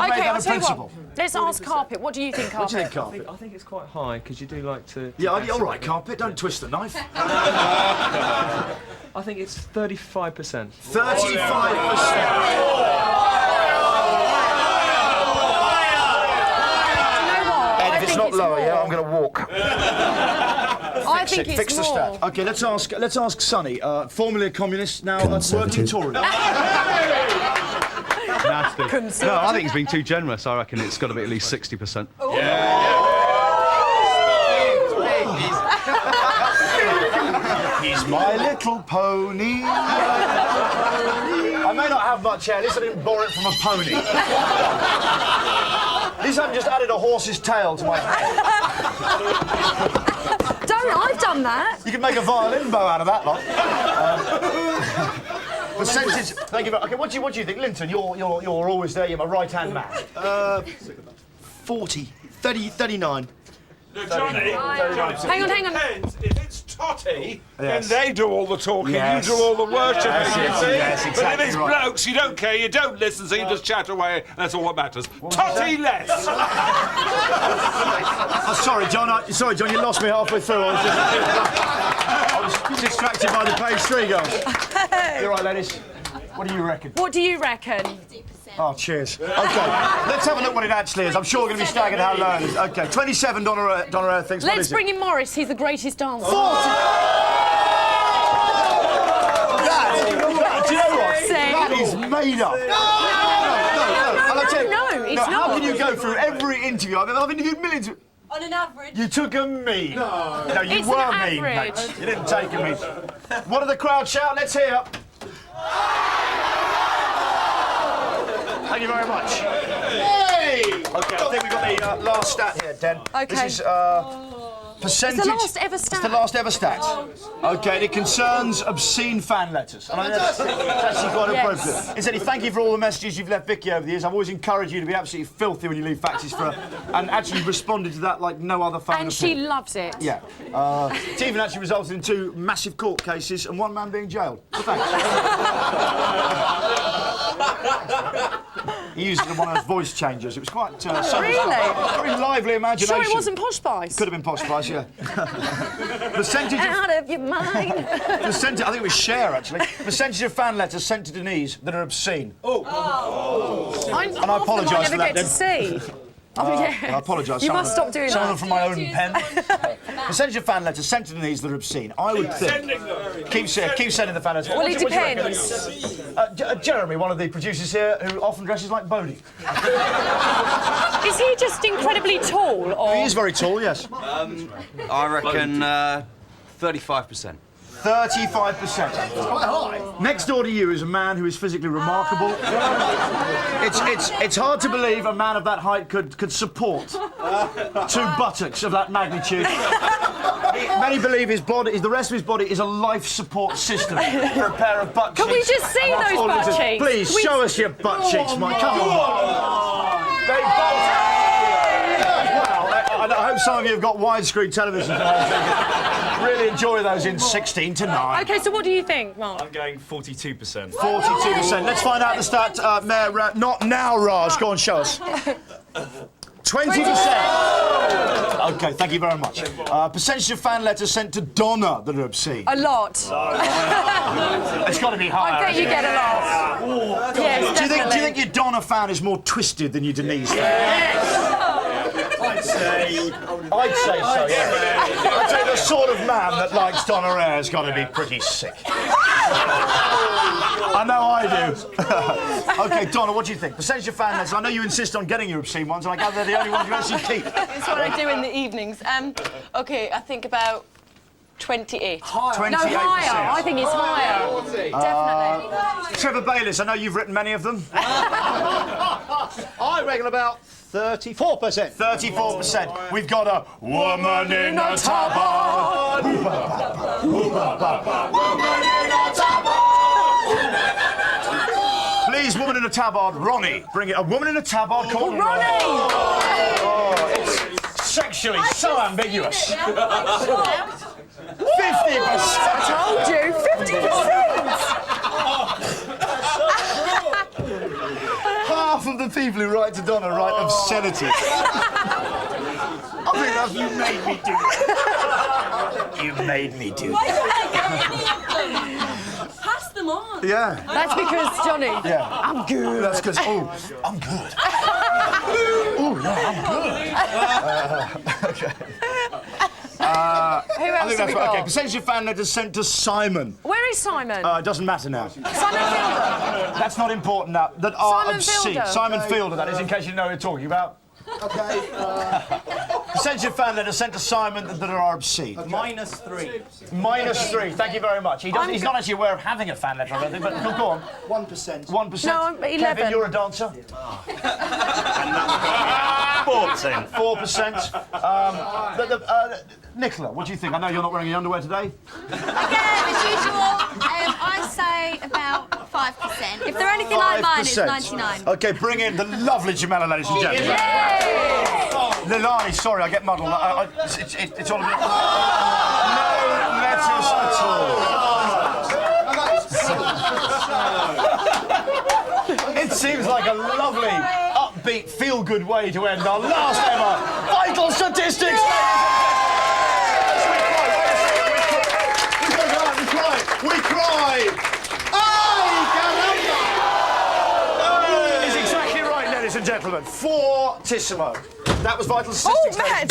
made that a principle. Let's ask Carpet. What do you think, Carpet? What do you think, Carpet? I think it's quite high because you do like to. Yeah, all right, Carpet. Don't twist the knife. I think it's 35%. 35%. Ed, if it's not lower, yeah, I'm going to walk. I think it's Fix the more. stat. Okay, let's ask Sonny, formerly a communist, now a working Tory. Nasty. No, I think he's been too generous. I reckon it's got to be at least 60%. He's my little pony. I may not have much hair. At least I didn't borrow it from a pony. At least I've just added a horse's tail to my hair. I've done that. You can make a violin bow out of that lot. Percentage. Thank you. Okay, what do you think, Linton? You're always there. You're my right-hand man. 40, 30, 39. No, Johnny. Hang on. Depends. If it's Totty, Yes. then they do all the talking, Yes. you do all the worshipping, Yes, you see? yes, But exactly if it's right. blokes, you don't care, you don't listen, so you just chat away, that's all that matters. Totty less! Sorry, John, you lost me halfway through. I was distracted by the page 3 girls. You're right, ladies. What do you reckon? What do you reckon? Oh, cheers. OK, let's have a look what it actually is. I'm sure we're going to be staggered how low it is. OK, 27 Donna thinks. What Let's is bring it? in Morris. He's the greatest dancer. 40! Do you know what? That is made up. No, it's How not. can you go through every interview? I've interviewed millions of... On an average. You took a me. No, you It's were an mean, mate. average. You didn't take a me. What did the crowd shout? Let's hear. Thank you very much. Hey! Okay, I think we've got the last stat here, Den. Okay. This is percentage. It's the last ever stat. It's the last ever stat. Okay, it concerns obscene fan letters. And I think that's actually quite appropriate. Incidentally, thank you for all the messages you've left Vicky over the years. I've always encouraged you to be absolutely filthy when you leave faxes for her. And actually responded to that like no other fan. And she loves it. Yeah. It even actually resulted in 2 massive court cases and 1 man being jailed. So thanks. He used one of those voice changers. It was quite... Really? Very lively imagination. Sure it wasn't Posh Spice? Could have been Posh Spice, yeah. Percentage Out of your mind. I think it was Cher, actually. Percentage of fan letters sent to Denise that are obscene. I apologise for that, never get to then. see. Oh, yes. I apologise. You must stop doing some of that. them from my own pen. Percentage of fan letters sent to Denise that are obscene. I would think... Keep sending the fan letters. Well, What it do you reckon? depends. Jeremy, one of the producers here, who often dresses like Bodie. Is he just incredibly tall, or...? He is very tall, yes. I reckon 35%. 35%. That's quite high. Next door to you is a man who is physically remarkable. It's hard to believe a man of that height could support 2 buttocks of that magnitude. Many believe his body, the rest of his body, is a life support system for a pair of butt cheeks. Can we just see And that's those all butt it is. cheeks? Please show us your butt cheeks, Mike. Come on. They both. Well, I hope some of you have got widescreen television. Really enjoy those in 16 to 9. OK, so what do you think, Mark? I'm going 42%. 42%. Let's find out the stat. Mayor, not now, Raj. Go on, show us. 20%. OK, thank you very much. Percentage of fan letters sent to Donna that are obscene. A lot. It's got to be higher. I bet you get a lot. Yes, do you think your Donna fan is more twisted than your Denise fan? I'd say so, yeah. I'd say the sort of man that likes Donna Air's got to be pretty sick. I know I do. OK, Donna, what do you think? Percentage of fan letters. I know you insist on getting your obscene ones, and I gather they're the only ones you actually keep. It's what I do in the evenings. OK, I think about 28. Higher. No, higher. I think it's higher. Definitely. Trevor Bayliss, I know you've written many of them. I reckon about 34%. 34%. We've got a woman in a tabard. Please, woman in a tabard, Ronnie. Bring it. A woman in a tabard called Ronnie. Oh, it's sexually so ambiguous. 50%. I told you, 50%. Half of the people who write to Donna write obscenities. I think that's you made me do that. You made me do that. Pass them on. Yeah. That's because, Johnny, Yeah. I'm good. That's because, I'm good. Okay. Who else have we got? Okay, percentage of fan letters sent to Simon. Where is Simon? It doesn't matter now. Simon Fielder. That's not important now. That are Simon obscene. Fielder. Simon Fielder, that is, in case you know who we're talking about. Okay. Percentage of fan letters sent to Simon that are obscene. Okay. -3. -3. Thank you very much. He's not actually aware of having a fan letter, I don't think, but go on. 1%. 1%. No, I'm 11. Kevin, you're a dancer. 4%. 4%. Nicola, what do you think? I know you're not wearing your underwear today. Again, as usual, I say about 5%. If they're anything like mine, it's 99. OK, bring in the lovely Jamela, ladies and gentlemen. Lilani, sorry, I get muddled. It's all a bit... No letters at all. It seems like a lovely, upbeat, feel-good way to end our last ever Vital Statistics. We cry! Is exactly right, ladies and gentlemen. Fortissimo. That was Vital Statistics. Matt!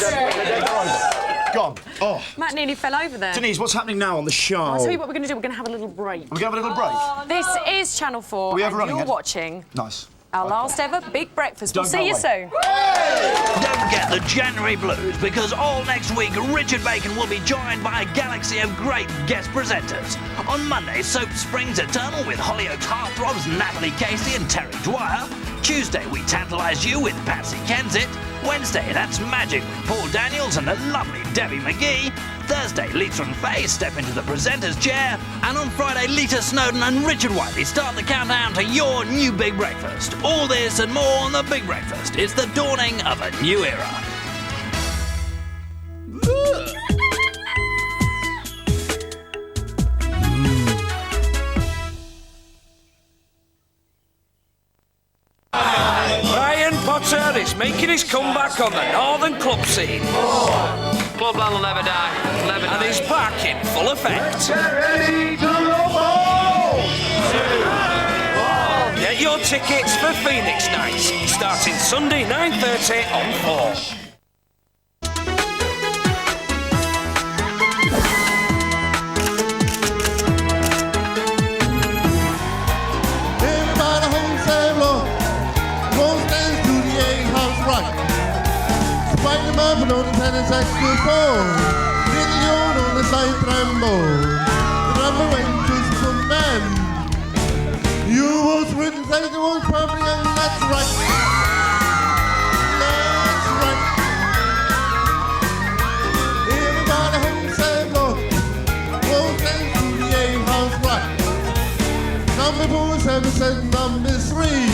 Gone. Oh. Matt nearly fell over there. Denise, what's happening now on the show? I'll tell you what we're going to do. We're going to have a little break. We're going to have a little break. This is Channel 4, Are we and overrunning you're it? watching Nice. our last ever Big Breakfast. Don't We'll see go you away. soon. Don't get the January blues, because all next week Richard Bacon will be joined by a galaxy of great guest presenters. On Monday, Soap Springs Eternal with Hollyoaks Heartthrobs Natalie Casey and Terry Dwyer. Tuesday, we tantalise you with Patsy Kensit. Wednesday, that's Magic with Paul Daniels and the lovely Debbie McGee. Thursday, Lita and Faye step into the presenter's chair. And on Friday, Lita Snowden and Richard Whiteley start the countdown to your new Big Breakfast. All this and more on the Big Breakfast. It's the dawning of a new era. Brian Potter is making his comeback on the northern club scene. Clubland will never die. Never And die. he's back in full effect. Get your tickets for Phoenix Nights, starting Sunday 9:30 on 4. Everybody home say low. Won't stand to the A-house rock. Spike them up and on the tennis saxophone. Little yawn on the side trombone. The rubber went to some man. You was written, say the old probably, and that's right. That's right. Everybody home say low. Won't stand to the A-house rock. Number 477, number 3.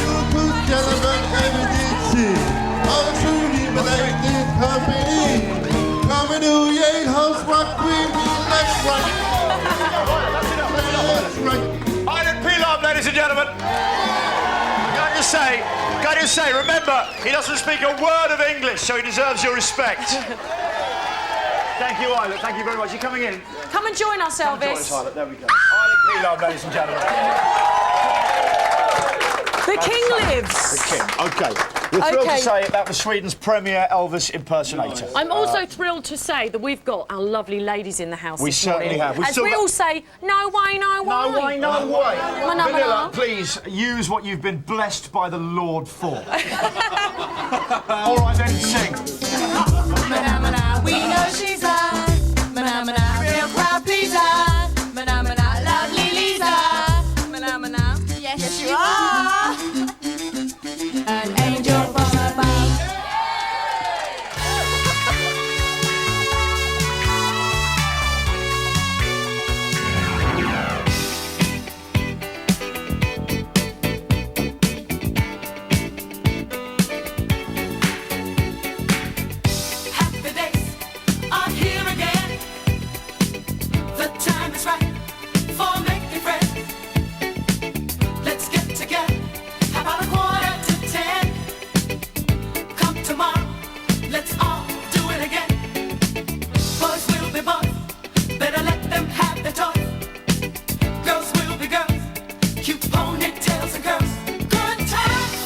You could get a man every day. All truly, but I did company. Coming to Yale House Rock with me, that's right. That's right. I didn't peel up, ladies and gentlemen. Can I just say, going to say, remember, he doesn't speak a word of English, so he deserves your respect. Thank you, Islet. Thank you very much. You're coming in. Come and join us, Come Elvis. join us, Islet. There we go. Islet P-Love, ladies and gentlemen. The King lives. The King. OK. We're thrilled to say that was Sweden's premier Elvis impersonator. I'm also thrilled to say that we've got our lovely ladies in the house We this certainly morning. have. As we all say, no way, no way. No way, no way. Mana, Vanilla, mana. please use what you've been blessed by the Lord for. All right, then, sing. Mana, mana, we know she's a mana, mana, real crowd pleaser. Mana, mana, lovely Lisa. Mana, mana, yes you are. An angel from above. Happy days are here again. The time is right for making friends. Let's get together about 9:45. Come tomorrow, let's all do it again. Boys will be boys, better let them have their toys. Girls will be girls, cute ponytails and curls. Good times,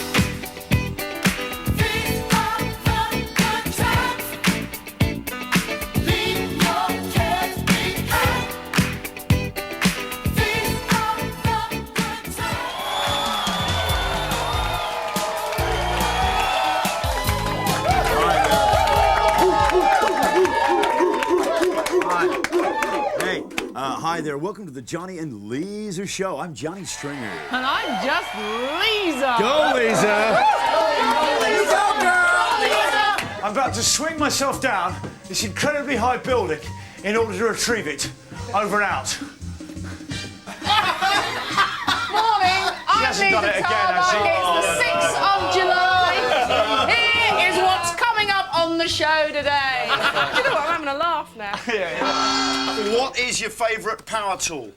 these are the good times. Leave your cares behind. These are the good Hey, hi there. Welcome to the Johnny and Lisa show. I'm Johnny Stringer. And I'm just Lisa. Go, Lisa. Lisa, girl. I'm about to swing myself down this incredibly high building in order to retrieve it. Over and out. Morning. I'm hasn't done Lisa it again, has she? Tarbuck. It's the 6th of July. Here is what's coming up on the show today. Do you know what? I'm having a laugh now. What is your favourite power tool?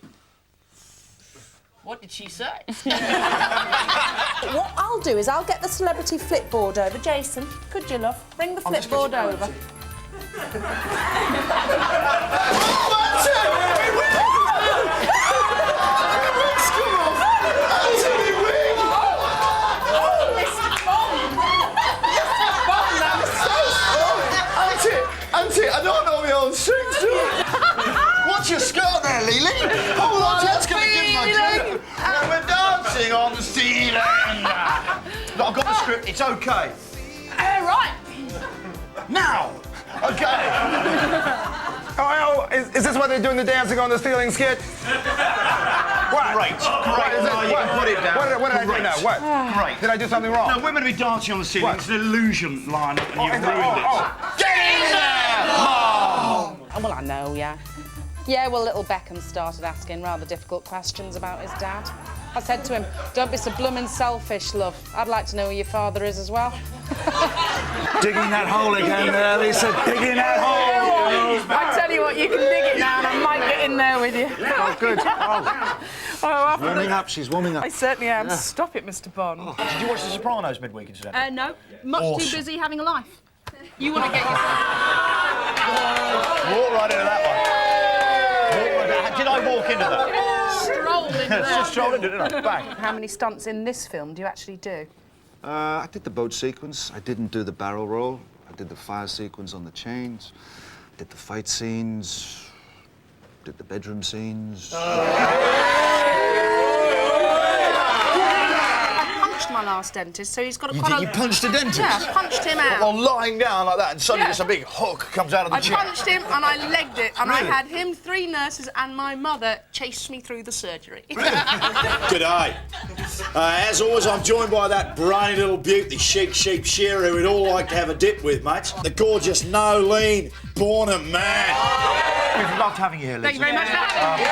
What did she say? What I'll do is I'll get the celebrity flipboard over. Jason, could you, love? Bring the flipboard over. Auntie, I don't know my own strings, do I? What's your skirt there, Lily? Oh, that's going to give my credit. When we're dancing on the ceiling. Look, I've got the script. It's OK. Right. Now. OK. Oh, is this why they're doing the dancing on the ceiling skit? What? Great. What is it? No, you can put it down. What did I do now? What? Great. Did I do something wrong? No, we're meant to be dancing on the ceiling. What? It's an illusion line, and you've ruined it. Get in there, Mom! Well, I know, yeah. Yeah, well, little Beckham started asking rather difficult questions about his dad. I said to him, don't be so bloomin' selfish, love. I'd like to know who your father is as well. Digging that hole again there, Lisa. Digging that hole. I tell you what, you can dig it now and I might get in there with you. Oh, good. Oh. Warming up. She's warming up. I certainly am. Stop it, Mr. Bond. Did you watch The Sopranos midweek incidentally? No, much Awesome. too busy having a life. You want to get yourself... Walk right into that one. Did I walk into that? Strolled into that. Just strolled into it, didn't I? Bang. How many stunts in this film do you actually do? I did the boat sequence. I didn't do the barrel roll. I did the fire sequence on the chains. Did the fight scenes. Did the bedroom scenes. I punched my last dentist, so he's got a You punched a dentist? Yeah, I punched him out. While lying down like that, and suddenly just a big hook comes out of the chair. I punched him and I legged it, and Really? I had him, 3 nurses, and my mother chase me through the surgery. G'day. As always, I'm joined by that brainy little beaut, the chic sheep shearer who we'd all like to have a dip with, mates. The gorgeous Nolene Bornham man. We've loved having you here, Lisa. Thank you very much for having me.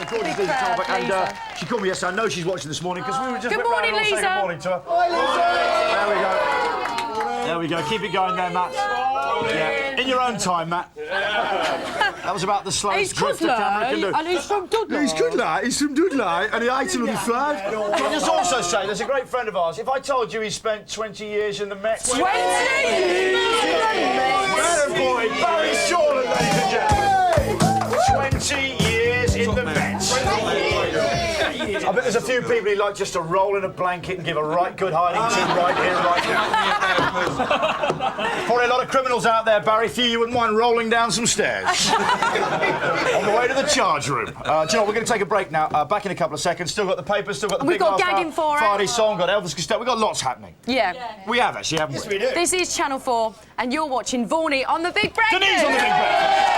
the gorgeous Big Lisa crowd, Tarbuck, and Lisa. she called me yesterday. I know she's watching this morning because we were just Good whipped round morning, and all saying Lisa. good morning to her. Hi, Lisa. There we go. There we go. Keep it going there, Matt. Yeah. In your own time, Matt. That was about the slowest drift the camera can do. And he's from Dudley. He's good, lad. He's from Dudley, and he ate a little flag. Can I just also say, there's a great friend of ours. If I told you he spent 20 years in the Met... 20 years? Man boy, Barry Shortland, ladies and gentlemen. 20 years in the Met. I bet there's a few people who like just to roll in a blanket and give a right good hiding to right here, right now. Probably a lot of criminals out there, Barry. Few you wouldn't mind rolling down some stairs. On the way to the charge room. Do you know what? We're going to take a break now. Back in a couple of seconds. Still got the papers, still got the We've big got last gagging for it. Friday song, got Elvis Costello. We've got lots happening. Yeah. We have actually, haven't we? Yes, we do. This is Channel 4, and you're watching Vaughnie on The Big Breakfast. Denise on The Big Breakfast.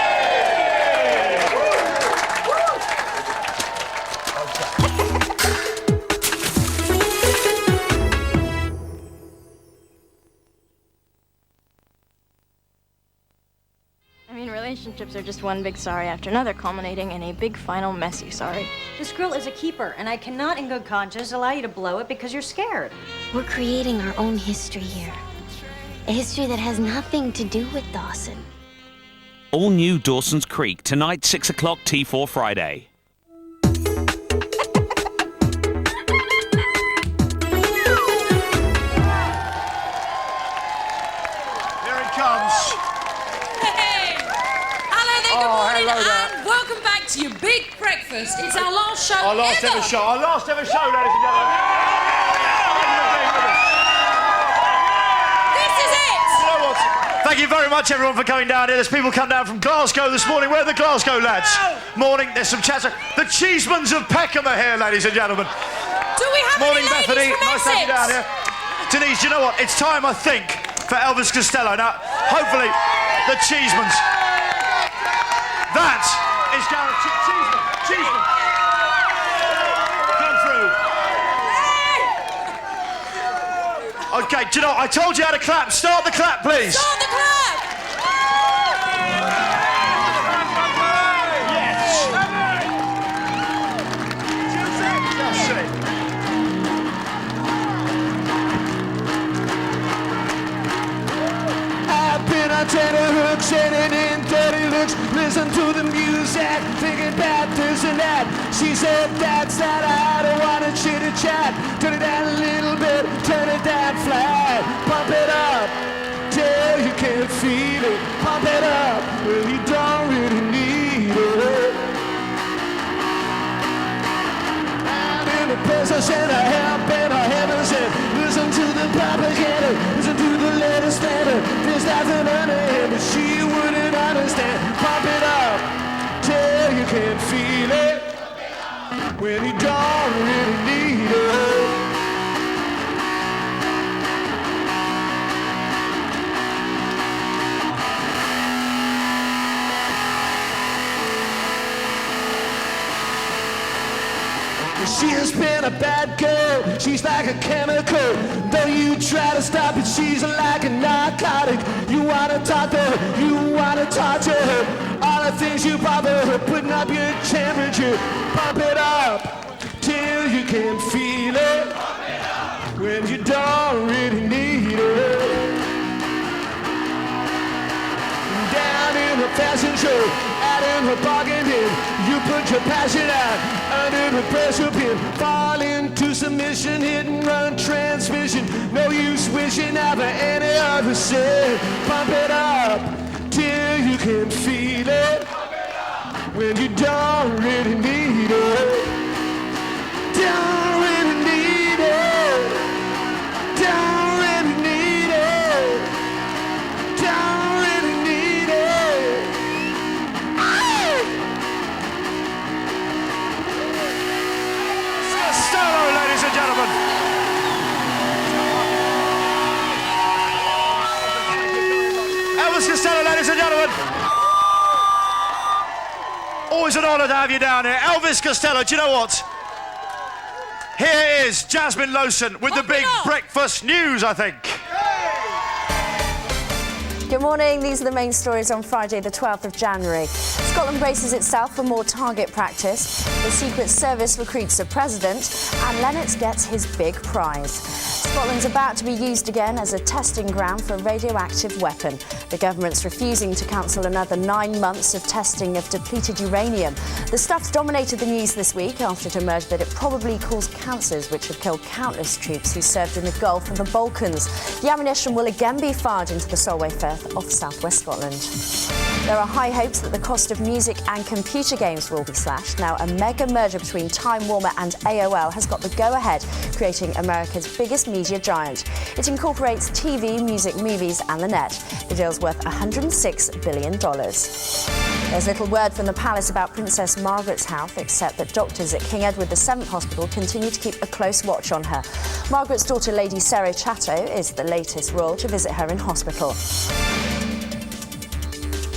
I mean, relationships are just one big sorry after another, culminating in a big final messy sorry. This girl is a keeper, and I cannot in good conscience allow you to blow it because you're scared. We're creating our own history here. A history that has nothing to do with Dawson. All new Dawson's Creek, tonight, 6 o'clock, T4 Friday. Here it comes. Hey! Hello there, good morning, and welcome back to your big breakfast. It's our last show Our last ever show. Our last ever show, ladies and gentlemen. This is it! You know what? Thank you very much, everyone, for coming down here. There's people come down from Glasgow this morning. Where are the Glasgow lads? Morning. There's some chatter. The Cheesemans of Peckham are here, ladies and gentlemen. Do we have Morning, any ladies Bethany. from Nice to have you down Essex? here. Denise, you know what? It's time, I think, for Elvis Costello. Now, hopefully, the Cheesemans. That is Gareth Cheeseman. Cheeseman. Come through. Okay, do you know what? I told you how to clap. Start the clap, please. Start the clap! I've been on tenterhooks and in dirty looks. Listen to the music, thinking about this and that. She said, that's that I don't want to chitty chat. Turn it down a little bit, turn it down flat. Pump it up till you can't feel it. Pump it up, well, you don't really need it. And in the presence and I help and I heaven said, listen to the propaganda, listen to the latest standard. There's nothing under him, but she wouldn't understand. Pump it up till you can't feel it when you don't really need it. She has been a bad girl, she's like a chemical. Though you try to stop it, she's like a narcotic. You wanna talk to her, you wanna talk to her. All the things you bother her, putting up your temperature. Pump it up till you can feel it when you don't really need it. Down in her fashion show, out in her bargain bin, you put your passion out under the pressure pin. Fall into submission, hit and run transmission. No use wishing out for any other sin. Pump it up till you can feel it when you don't really need it. Don't really need it. Don't really need it. Don't really need it. Costello, ladies and gentlemen. Elvis Costello, ladies and gentlemen. Always an honour to have you down here. Elvis Costello, do you know what? Here is Jasmine Lowson with the big breakfast news, I think. Good morning. These are the main stories on Friday, the 12th of January. Scotland braces itself for more target practice. The Secret Service recruits a president, and Lennox gets his big prize. Scotland's about to be used again as a testing ground for a radioactive weapon. The government's refusing to cancel another 9 months of testing of depleted uranium. The stuff's dominated the news this week after it emerged that it probably caused cancers which have killed countless troops who served in the Gulf and the Balkans. The ammunition will again be fired into the Solway Firth off southwest Scotland. There are high hopes that the cost of music and computer games will be slashed. Now, a mega merger between Time Warner and AOL has got the go-ahead, creating America's biggest media giant. It incorporates TV, music, movies and the net. The deal's worth $106 billion. There's little word from the palace about Princess Margaret's health, except that doctors at King Edward VII Hospital continue to keep a close watch on her. Margaret's daughter, Lady Sarah Chatto, is the latest royal to visit her in hospital.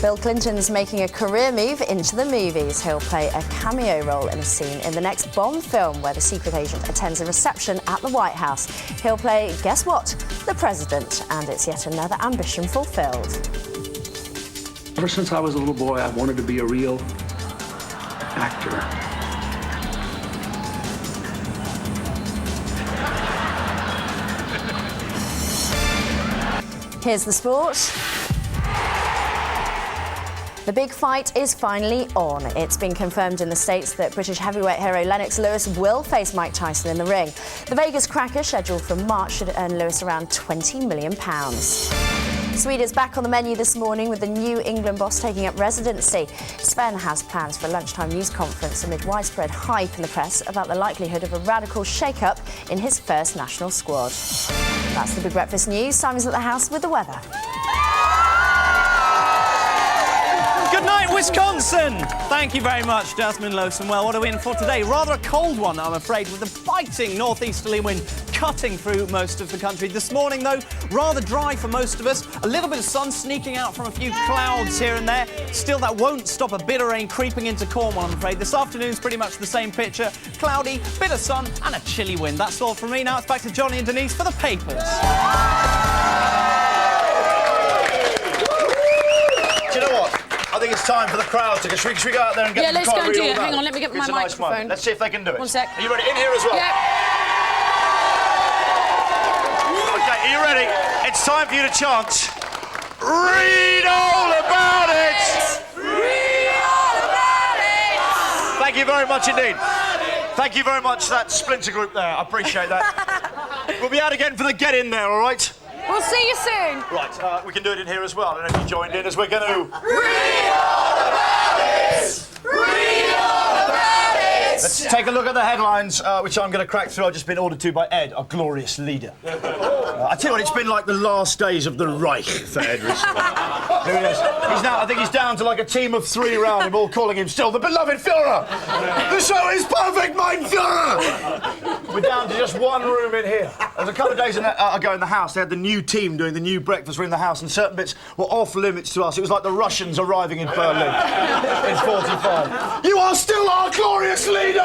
Bill Clinton's making a career move into the movies. He'll play a cameo role in a scene in the next Bond film where the secret agent attends a reception at the White House. He'll play, guess what? The president, and it's yet another ambition fulfilled. Ever since I was a little boy, I wanted to be a real actor. Here's the sport. The big fight is finally on. It's been confirmed in the States that British heavyweight hero Lennox Lewis will face Mike Tyson in the ring. The Vegas cracker, scheduled for March, should earn Lewis around £20 million. Sweden's back on the menu this morning with the new England boss taking up residency. Sven has plans for a lunchtime news conference amid widespread hype in the press about the likelihood of a radical shake-up in his first national squad. That's the Big Breakfast News. Simon's at the house with the weather. Good night, Wisconsin! Thank you very much, Jasmine Lowson. Well, what are we in for today? Rather a cold one, I'm afraid, with a biting northeasterly wind cutting through most of the country. This morning, though, rather dry for most of us. A little bit of sun sneaking out from a few clouds here and there. Still, that won't stop a bit of rain creeping into Cornwall, I'm afraid. This afternoon's pretty much the same picture. Cloudy, bit of sun and a chilly wind. That's all from me. Now it's back to Johnny and Denise for the papers. Do you know what? I think it's time for the crowd to go. Should we go out there and get them to try and read all that? Hang on, let me get my It's a nice microphone. moment. Let's see if they can do it. 1 sec. Are you ready? In here as well? Yep. OK, are you ready? It's time for you to chant. Read all about it! Read all about it! Thank you very much indeed. Thank you very much, that splinter group there. I appreciate that. We'll be out again for the get in there, all right? We'll see you soon. Right, we can do it in here as well. I don't know if you joined in as we're going to... Read all about it! Read all about it! Let's take a look at the headlines, which I'm going to crack through. I've just been ordered to by Ed, our glorious leader. I tell you what, it's been like the last days of the Reich for Ed recently. Here he is. I think he's down to like a team of 3 around him, all calling him still the beloved Führer. The show is perfect, mein Führer. We're down to just one room in here. There's a couple of days ago in the house, they had the new team doing the new breakfast. We're in the house, and certain bits were off limits to us. It was like the Russians arriving in Berlin in 45. You are still our glorious leader.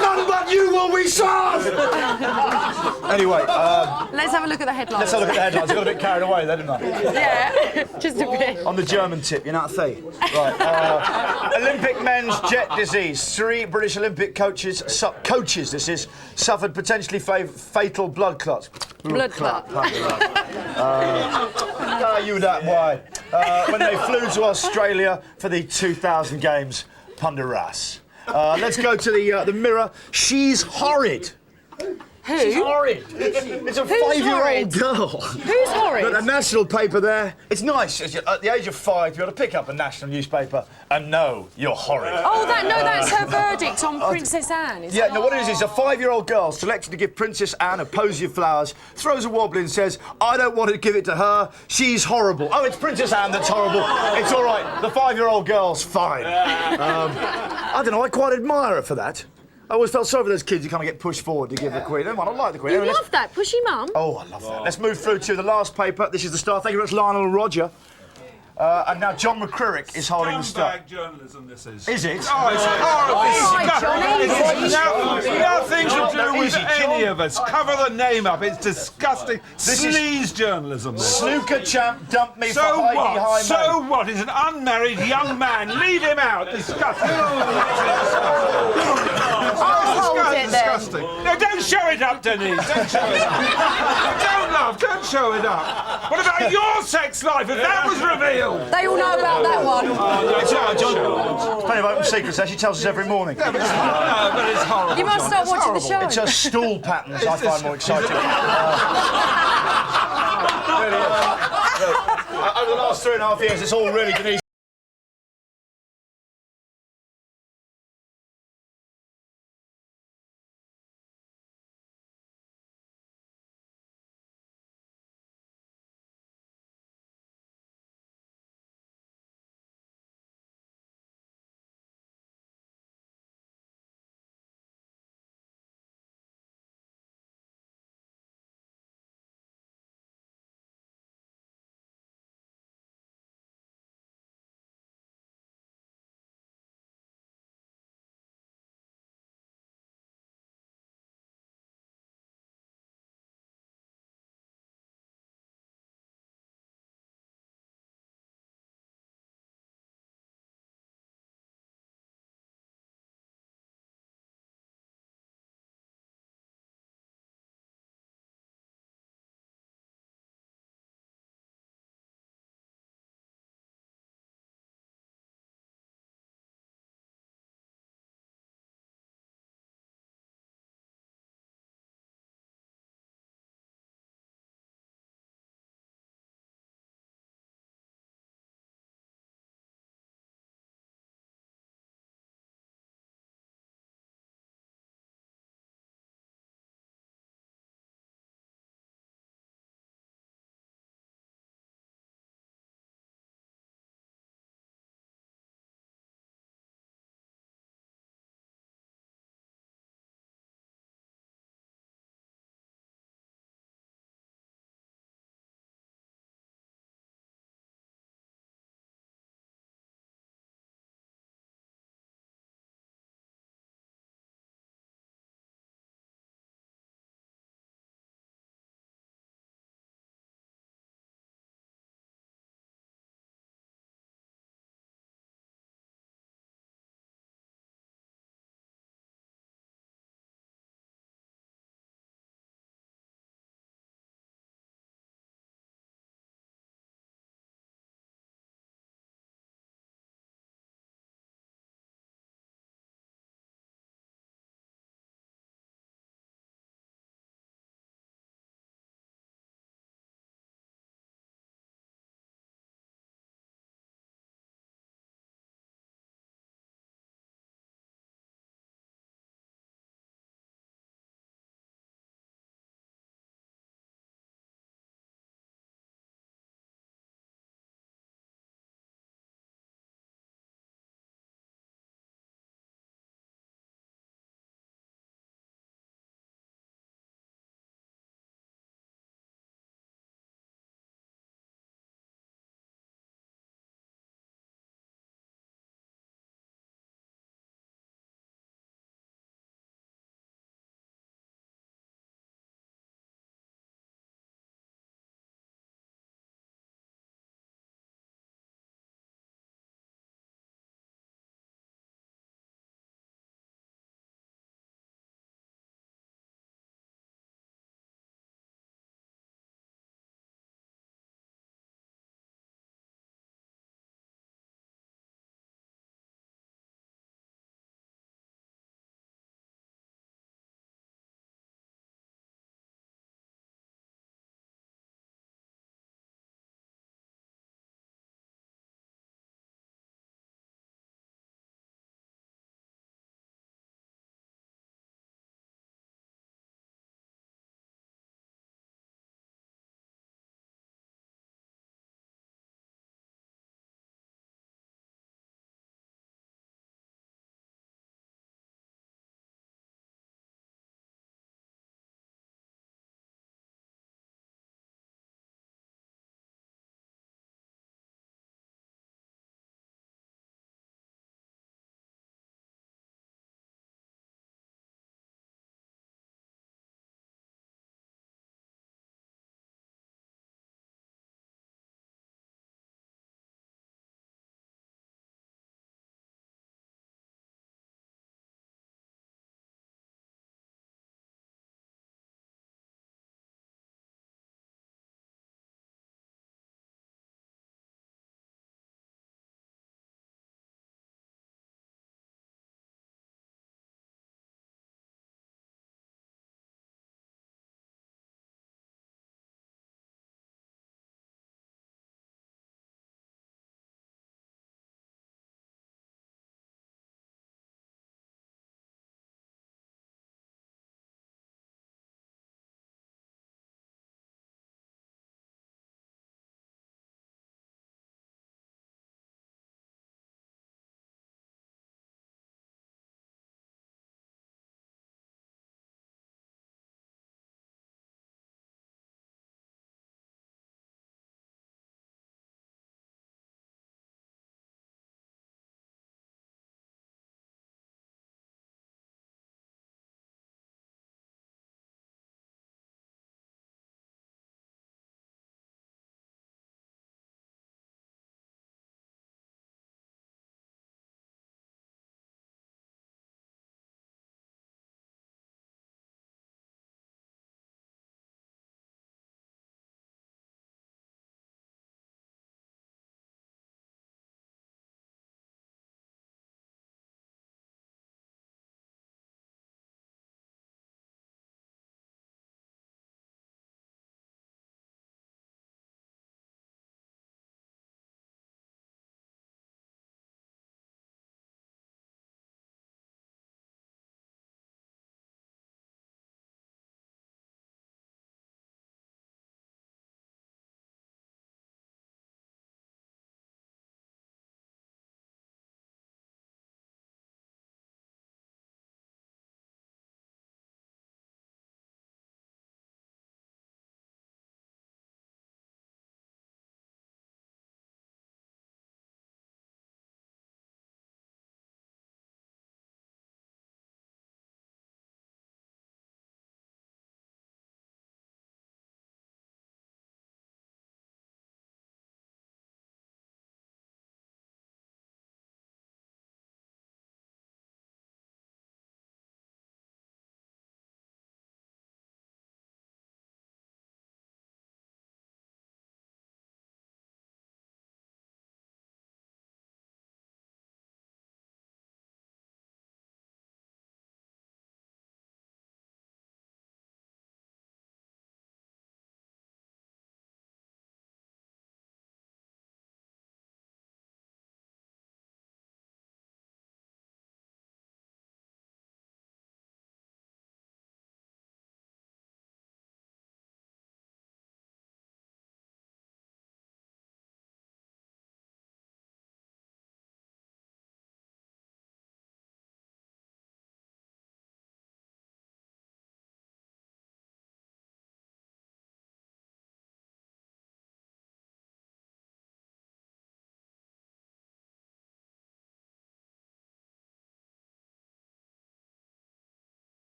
None but you will we serve. Anyway, let's have a look at the headlines. Let's have a look at the headlines. I got a bit carried away there, didn't I? Yeah, just a bit. On the German tip, you know what I say? Right. Olympic men's jet disease. 3 British Olympic coaches, suffered potentially fatal blood clots. Blood clot. You that why? When they flew to Australia for the 2000 Games, Punderas. Let's go to the Mirror. She's horrid. Who? She's horrid. It's a 5-year-old girl. Who's horrid? But a national paper there. It's nice. At the age of 5, to be able to pick up a national newspaper and know you're horrid. Oh, that's her verdict on Princess Anne. Yeah, no, what it is a 5-year-old girl selected to give Princess Anne a posy of flowers, throws a wobble and says, I don't want to give it to her, she's horrible. Oh, it's Princess Anne that's horrible. It's all right, the 5-year-old girl's fine. I don't know, I quite admire her for that. I always felt sorry for those kids who kind of get pushed forward to give the Queen. I don't like the Queen. You love that, pushy mum. Oh, I love that. Let's move through to the last paper. This is the Star. Thank you very much, Lionel Roger. And now John McCririck is holding the stuff. Scumbag journalism, this is. Is it? Oh, it's horrible. Easy. Nothing to do with Easy, any John. of us. Cover the name up. It's disgusting. Sleaze journalism. This. Snooker champ dumped me So for Heidi what? High So what? He's an unmarried young man. Leave him out. Disgusting. Disgusting. No, don't show it up, Denise. Don't show it up. Don't laugh. Don't show it up. What about your sex life? If that was revealed. They all know about that one. John, plenty of open secrets there. She tells us every morning. No, but it's horrible. You must start watching the show. It's her stool patterns I find more exciting. Over the last 3.5 years, it's all really Denise.